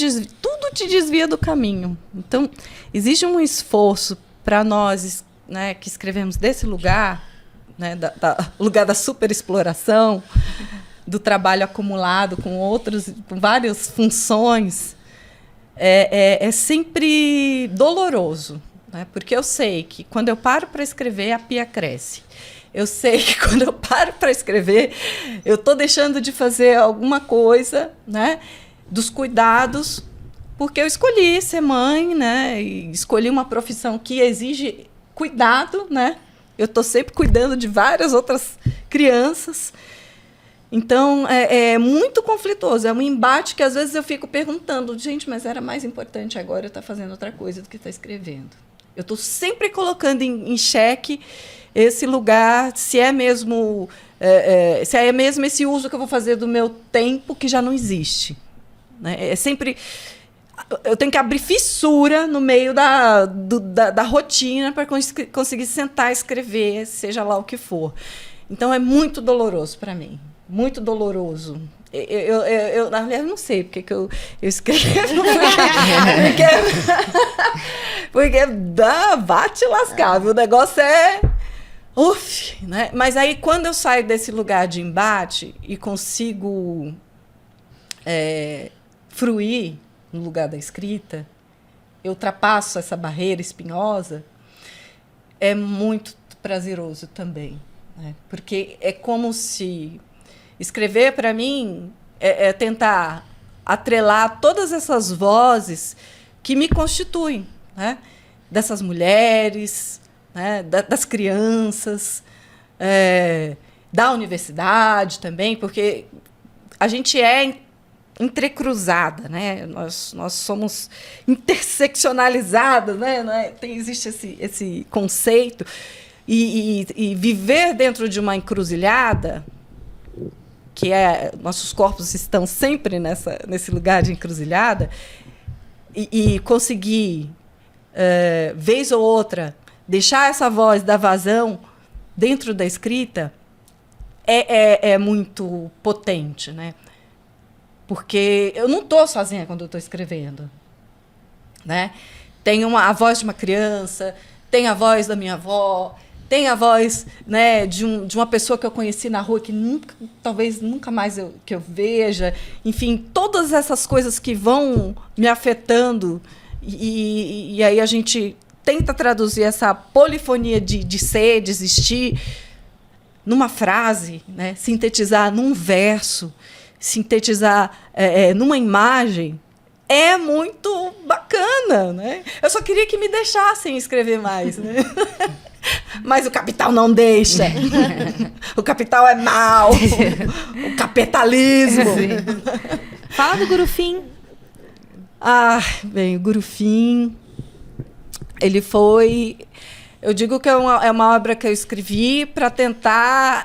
desvia do caminho. Então, existe um esforço para nós, né, que escrevemos desse lugar, né, lugar da superexploração, do trabalho acumulado com várias funções. É sempre doloroso, né? Porque eu sei que quando eu paro para escrever, a pia cresce. Eu sei que quando eu paro para escrever, eu estou deixando de fazer alguma coisa, né? Dos cuidados, porque eu escolhi ser mãe, né? E escolhi uma profissão que exige cuidado, né? Eu estou sempre cuidando de várias outras crianças. Então, é muito conflituoso. É um embate que, às vezes, eu fico perguntando, gente, mas era mais importante agora eu estar fazendo outra coisa do que estar escrevendo. Eu estou sempre colocando em xeque esse lugar, se é mesmo esse uso que eu vou fazer do meu tempo que já não existe. Né? É sempre... Eu tenho que abrir fissura no meio da rotina para conseguir sentar e escrever, seja lá o que for. Então, é muito doloroso para mim. Muito doloroso. Eu na verdade, não sei porque que eu escrevo. Porque vá te lascar. O negócio é... Uf, né? Mas aí, quando eu saio desse lugar de embate e consigo fruir no lugar da escrita, eu ultrapasso essa barreira espinhosa, é muito prazeroso também. Né? Porque é como se... Escrever, para mim, é tentar atrelar todas essas vozes que me constituem, né? Dessas mulheres, né? Das crianças, da universidade também, porque a gente é entrecruzada, né? Nós somos interseccionalizadas, né? Existe esse conceito. E viver dentro de uma encruzilhada que nossos corpos estão sempre nesse lugar de encruzilhada, e conseguir, vez ou outra, deixar essa voz dar vazão dentro da escrita, é muito potente, né? Porque eu não estou sozinha quando eu estou escrevendo, né? Tem a voz de uma criança, tem a voz da minha avó, tem a voz, né, de uma pessoa que eu conheci na rua que talvez nunca mais que eu veja. Enfim, todas essas coisas que vão me afetando. E aí a gente tenta traduzir essa polifonia de ser, de existir, numa frase, né? Sintetizar num verso, sintetizar numa imagem, é muito bacana, né? Eu só queria que me deixassem escrever mais, né? Mas o capital não deixa. O capital é mau. O capitalismo. Fala do Gurufim. Bem, o Gurufim, ele foi... Eu digo que é uma obra que eu escrevi para tentar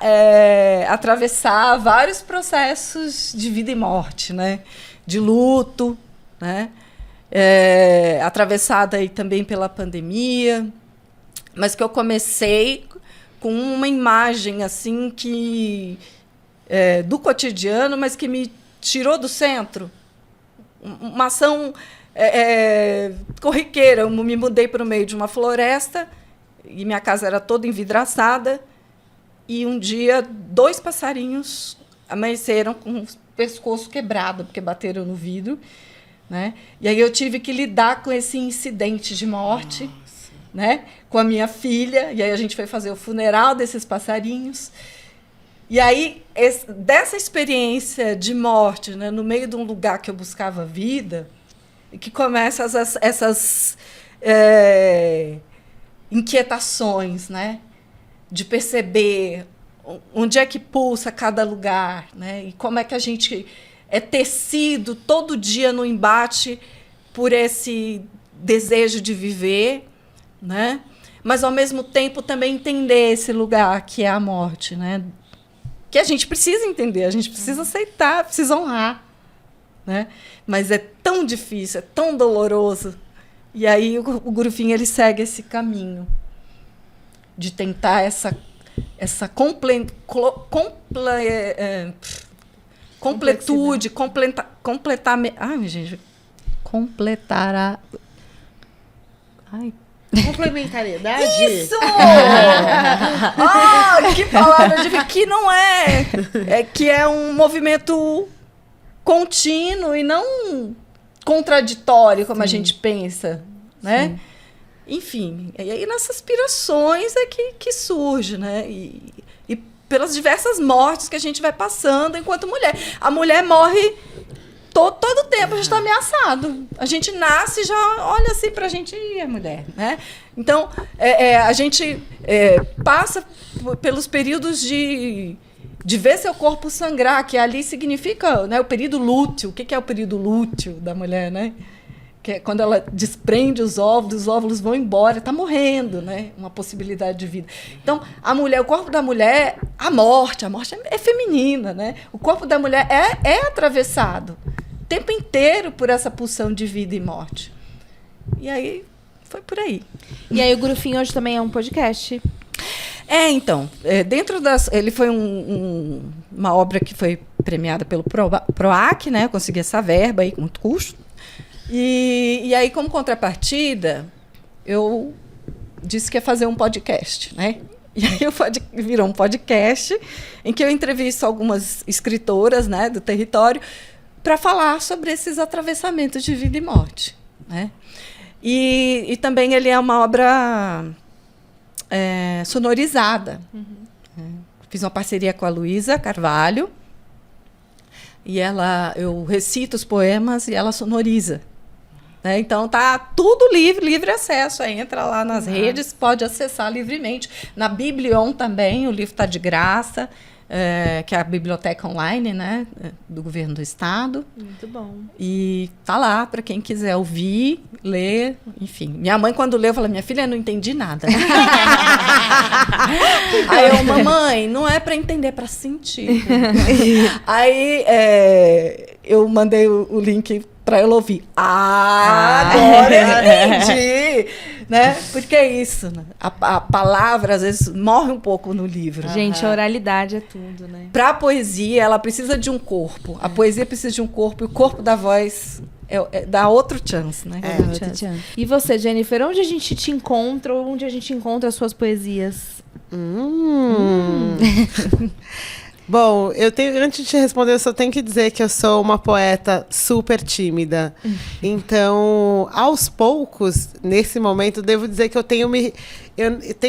atravessar vários processos de vida e morte, né? De luto, né? Atravessada aí também pela pandemia, mas que eu comecei com uma imagem assim que do cotidiano, mas que me tirou do centro. Uma ação corriqueira. Eu me mudei para o meio de uma floresta e minha casa era toda envidraçada, e um dia 2 passarinhos amanheceram com o pescoço quebrado, porque bateram no vidro, né? E aí eu tive que lidar com esse incidente de morte, né? Com a minha filha, e aí a gente foi fazer o funeral desses passarinhos. E aí, dessa experiência de morte, né, no meio de um lugar que eu buscava vida, que começam essas inquietações, né? De perceber onde é que pulsa cada lugar, né? E como é que a gente é tecido todo dia no embate por esse desejo de viver, né? Mas, ao mesmo tempo, também entender esse lugar que é a morte, né? Que a gente precisa entender, a gente precisa aceitar, precisa honrar, né? Mas é tão difícil, é tão doloroso. E aí o Gurufim, ele segue esse caminho de tentar essa completude, completar... Ai, gente, completar a... Ai, complementariedade? Isso! Que palavra que não que é um movimento contínuo e não contraditório, como a gente pensa, né? Sim. Enfim, e aí nessas aspirações que surge, né? E pelas diversas mortes que a gente vai passando enquanto mulher. A mulher morre todo tempo, a gente está ameaçado. A gente nasce e já olha assim para a gente e é mulher, né? Então, a gente passa pelos períodos de ver seu corpo sangrar, que ali significa, né, o período lúteo. O que é o período lúteo da mulher, né? Que é quando ela desprende os óvulos vão embora, está morrendo, né? Uma possibilidade de vida. Então, o corpo da mulher, a morte é feminina, né? O corpo da mulher é atravessado o tempo inteiro por essa pulsão de vida e morte. E aí, foi por aí. E aí, o Gurufim hoje também é um podcast? Então, ele foi uma obra que foi premiada pelo PROAC, né? Eu consegui essa verba aí com muito custo. E aí, como contrapartida, eu disse que ia fazer um podcast, né? E aí virou um podcast em que eu entrevisto algumas escritoras, né, do território para falar sobre esses atravessamentos de vida e morte, né? E também ele é uma obra sonorizada. Fiz uma parceria com a Luísa Carvalho e eu recito os poemas e ela sonoriza. Né? Então, tá tudo livre acesso. Aí entra lá nas redes, pode acessar livremente. Na Biblion também, o livro está de graça. que é a biblioteca online, né, do governo do estado. Muito bom. E tá lá para quem quiser ouvir, ler, enfim. Minha mãe, quando leu, falou: minha filha, não entendi nada. Aí eu, mamãe, não é para entender, é para sentir. Aí eu mandei o link para ela ouvir. Agora eu entendi! Né? Porque é isso, né? A palavra, às vezes, morre um pouco no livro. Gente, a oralidade é tudo, né? Para a poesia, ela precisa de um corpo. A poesia precisa de um corpo, e o corpo da voz dá outro chance, né? E você, Jennifer, onde a gente te encontra, ou onde a gente encontra as suas poesias? Bom, antes de te responder, eu só tenho que dizer que eu sou uma poeta super tímida. Então, aos poucos, nesse momento, devo dizer que eu tenho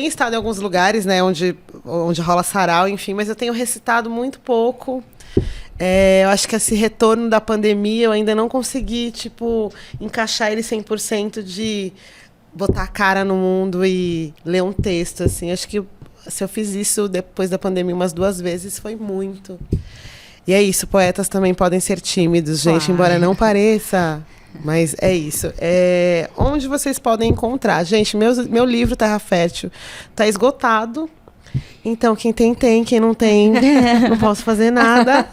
estado em alguns lugares, né, onde rola sarau, enfim, mas eu tenho recitado muito pouco. Eu acho que esse retorno da pandemia, eu ainda não consegui, encaixar ele 100% de botar a cara no mundo e ler um texto, assim. Acho que se eu fiz isso depois da pandemia umas 2 vezes, foi muito. E é isso, poetas também podem ser tímidos, gente, embora não pareça. Mas é isso. Onde vocês podem encontrar? Gente, meu livro Terra Fértil está esgotado. Então, quem tem, quem não tem, não posso fazer nada.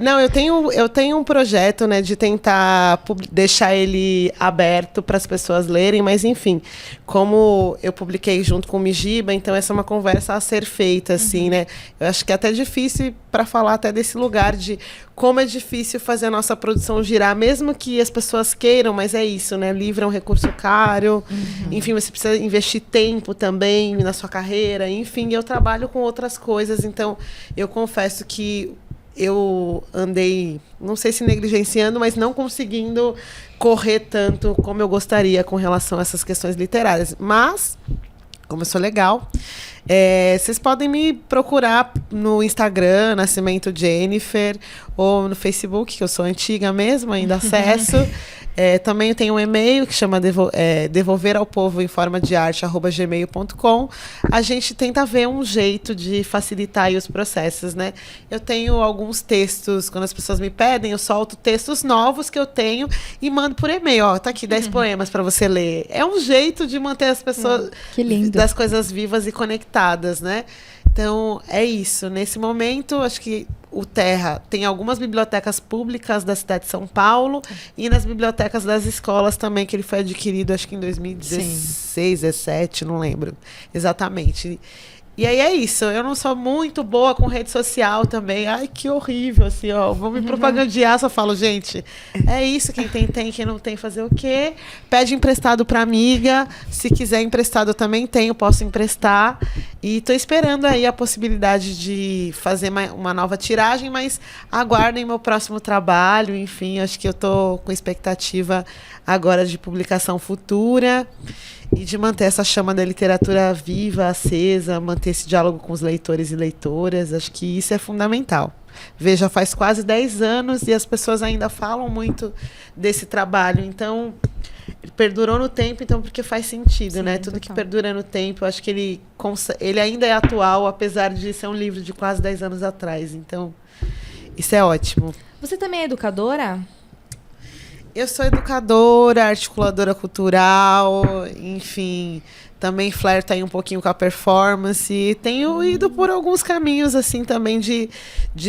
Não, eu tenho um projeto, né, de tentar deixar ele aberto para as pessoas lerem, mas, enfim, como eu publiquei junto com o Mijiba, então essa é uma conversa a ser feita, assim, né? Eu acho que é até difícil para falar até desse lugar de como é difícil fazer a nossa produção girar, mesmo que as pessoas queiram, mas é isso, né? Livro é um recurso caro, enfim, você precisa investir tempo também na sua carreira, enfim, eu trabalho com outras coisas, então eu confesso que eu andei, não sei se negligenciando, mas não conseguindo correr tanto como eu gostaria com relação a essas questões literárias. Mas, como eu sou legal, vocês podem me procurar no Instagram, Nascimento Jennifer, ou no Facebook, que eu sou antiga mesmo, ainda acesso. Também tem um e-mail que chama devolver ao povo em forma de arte @gmail.com. A gente tenta ver um jeito de facilitar aí os processos, né? Eu tenho alguns textos, quando as pessoas me pedem, eu solto textos novos que eu tenho e mando por e-mail. Ó, tá aqui 10 poemas para você ler. É um jeito de manter as pessoas das coisas vivas e conectadas, né? Então, é isso. Nesse momento, acho que o Terra tem algumas bibliotecas públicas da cidade de São Paulo e nas bibliotecas das escolas também, que ele foi adquirido, acho que em 2016, 2017, não lembro exatamente. E aí é isso, eu não sou muito boa com rede social também. Ai, que horrível, assim, ó. Vou me propagandear, só falo, gente, é isso, quem tem, quem não tem, fazer o quê? Pede emprestado pra amiga, se quiser emprestado eu também tenho, posso emprestar. E tô esperando aí a possibilidade de fazer uma nova tiragem, mas aguardem meu próximo trabalho, enfim, acho que eu tô com expectativa agora de publicação futura. E de manter essa chama da literatura viva, acesa, manter esse diálogo com os leitores e leitoras, acho que isso é fundamental. Veja, faz quase 10 anos e as pessoas ainda falam muito desse trabalho, então ele perdurou no tempo, então porque faz sentido, sim, né? Tudo que perdura no tempo, acho que ele ainda é atual, apesar de ser um livro de quase 10 anos atrás, então isso é ótimo. Você também é educadora? Eu sou educadora, articuladora cultural, enfim, também flerto aí um pouquinho com a performance. Tenho ido por alguns caminhos, assim, também de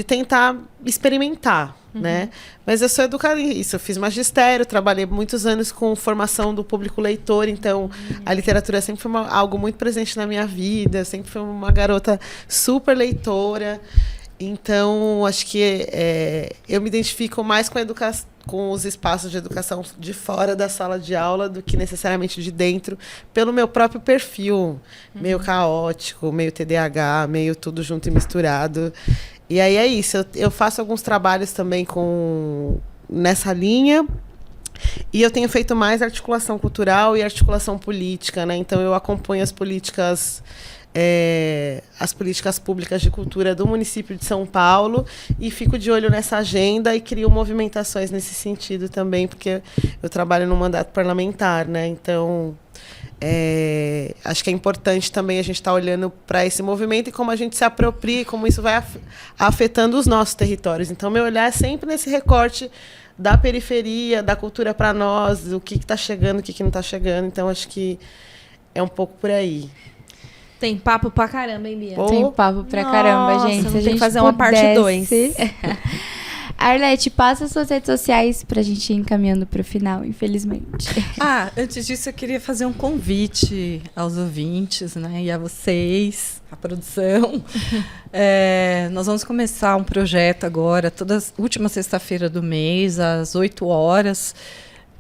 tentar experimentar, né? Mas eu sou educadora em isso. Eu fiz magistério, trabalhei muitos anos com formação do público leitor, então a literatura sempre foi algo muito presente na minha vida. Eu sempre fui uma garota super leitora. Então, acho que eu me identifico mais com os espaços de educação de fora da sala de aula do que necessariamente de dentro, pelo meu próprio perfil, meio caótico, meio TDAH, meio tudo junto e misturado. E aí é isso, eu faço alguns trabalhos também nessa linha, e eu tenho feito mais articulação cultural e articulação política, né? Então eu acompanho as políticas públicas de cultura do município de São Paulo e fico de olho nessa agenda e crio movimentações nesse sentido também, porque eu trabalho no mandato parlamentar, né? Então, Acho que é importante também a gente estar olhando para esse movimento e como a gente se apropria e como isso vai afetando os nossos territórios. Então, meu olhar é sempre nesse recorte da periferia, da cultura para nós, o que está chegando, o que não está chegando. Então, acho que é um pouco por aí. Tem papo pra caramba, hein, Bia? Tem papo pra caramba, gente. Vamos Se a ter gente que fazer uma parte 2. Arlete, passa suas redes sociais pra gente ir encaminhando pro final, infelizmente. Antes disso eu queria fazer um convite aos ouvintes, né, e a vocês, a produção. Nós vamos começar um projeto agora, última sexta-feira do mês, às 8 horas,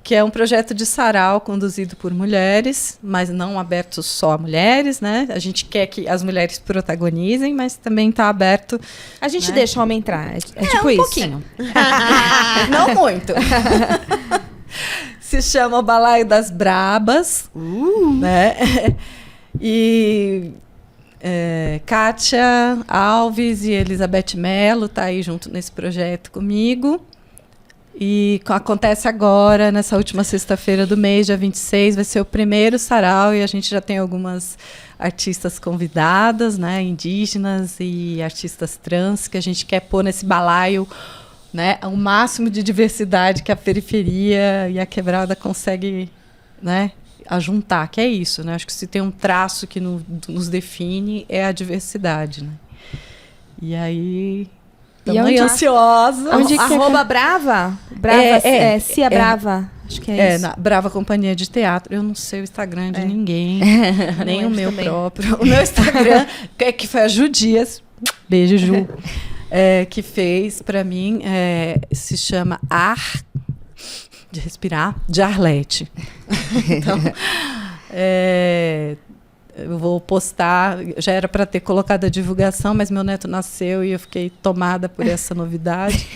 que é um projeto de sarau conduzido por mulheres, mas não aberto só a mulheres, né? A gente quer que as mulheres protagonizem, mas também está aberto... A gente deixa o homem entrar, é tipo um isso. Pouquinho. Não muito. Se chama o Balaio das Brabas, né? E Kátia Alves e Elizabeth Mello tá aí junto nesse projeto comigo. E acontece agora, nessa última sexta-feira do mês, dia 26, vai ser o primeiro sarau e a gente já tem algumas artistas convidadas, né, indígenas e artistas trans, que a gente quer pôr nesse balaio, né, o máximo de diversidade que a periferia e a quebrada consegue, né, ajuntar, que é isso, né? Acho que se tem um traço que nos define é a diversidade, né? E aí... Também ansiosa. Onde que @Brava? Cia Brava. Acho que é isso. Na Brava Companhia de Teatro. Eu não sei o Instagram de ninguém. Nem o meu também. próprio. O meu Instagram, que foi a Ju Dias. Beijo, Ju. Que fez pra mim. Se chama Ar de Respirar, de Arlete. Então, eu vou postar, já era para ter colocado a divulgação, mas meu neto nasceu e eu fiquei tomada por essa novidade.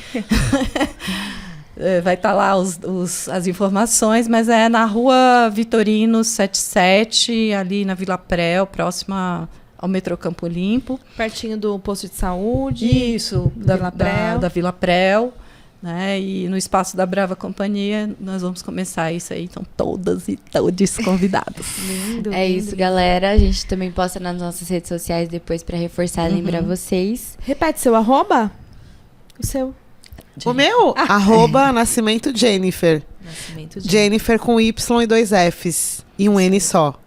Vai estar lá as informações, mas é na Rua Vitorino 77, ali na Vila Prel, próxima ao metrô Campo Limpo. Pertinho do posto de saúde. Isso, da Vila Prel. Né? E no espaço da Brava Companhia nós vamos começar isso aí, então todas e todos convidados. Lindo, Isso, galera. A gente também posta nas nossas redes sociais depois pra reforçar e lembrar vocês. Repete seu @. O seu. O meu? @Nascimento Jennifer. Nascimento de Jennifer com Y e 2 Fs. E um N só.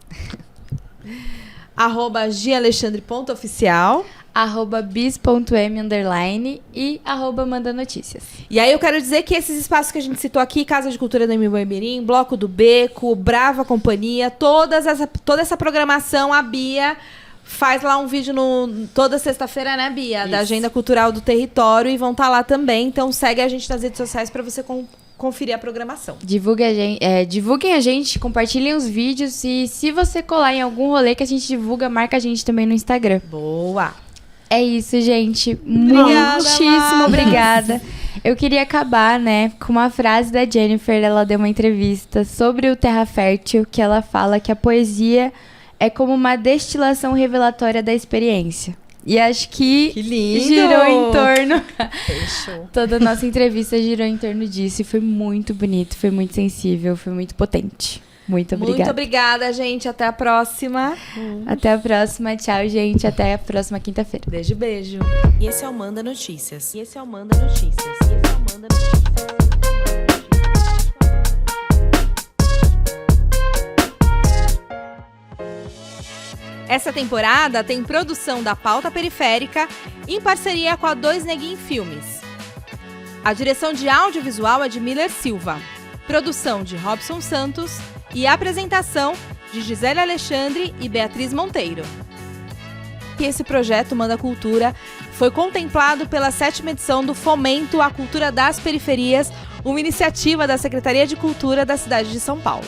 @gialexandre.oficial. @bis.m_ e @mandanotícias. E aí eu quero dizer que esses espaços que a gente citou aqui, Casa de Cultura do Imirim, Bloco do Beco, Brava Companhia, toda essa programação, a Bia faz lá um vídeo toda sexta-feira, né, Bia? Isso. Da Agenda Cultural do Território, e vão estar lá também. Então segue a gente nas redes sociais para você conferir a programação. Divulguem a gente, compartilhem os vídeos, e se você colar em algum rolê que a gente divulga, marca a gente também no Instagram. Boa! É isso, gente. Muitíssimo obrigada. Eu queria acabar, né, com uma frase da Jennifer. Ela deu uma entrevista sobre o Terra Fértil, que ela fala que a poesia é como uma destilação revelatória da experiência. E acho que girou em torno... Toda a nossa entrevista girou em torno disso. E foi muito bonito, foi muito sensível, foi muito potente. Muito obrigada. Muito obrigada, gente. Até a próxima. Até a próxima. Tchau, gente. Até a próxima quinta-feira. Beijo, beijo. E esse é o Manda Notícias. E esse é o Manda Notícias. E esse é o Manda Notícias. Essa temporada tem produção da Pauta Periférica em parceria com a Dois Neguinho Filmes. A direção de audiovisual é de Miller Silva. Produção de Robson Santos e apresentação de Gisele Alexandre e Beatriz Monteiro. E esse projeto Manda Cultura foi contemplado pela 7ª edição do Fomento à Cultura das Periferias, uma iniciativa da Secretaria de Cultura da cidade de São Paulo.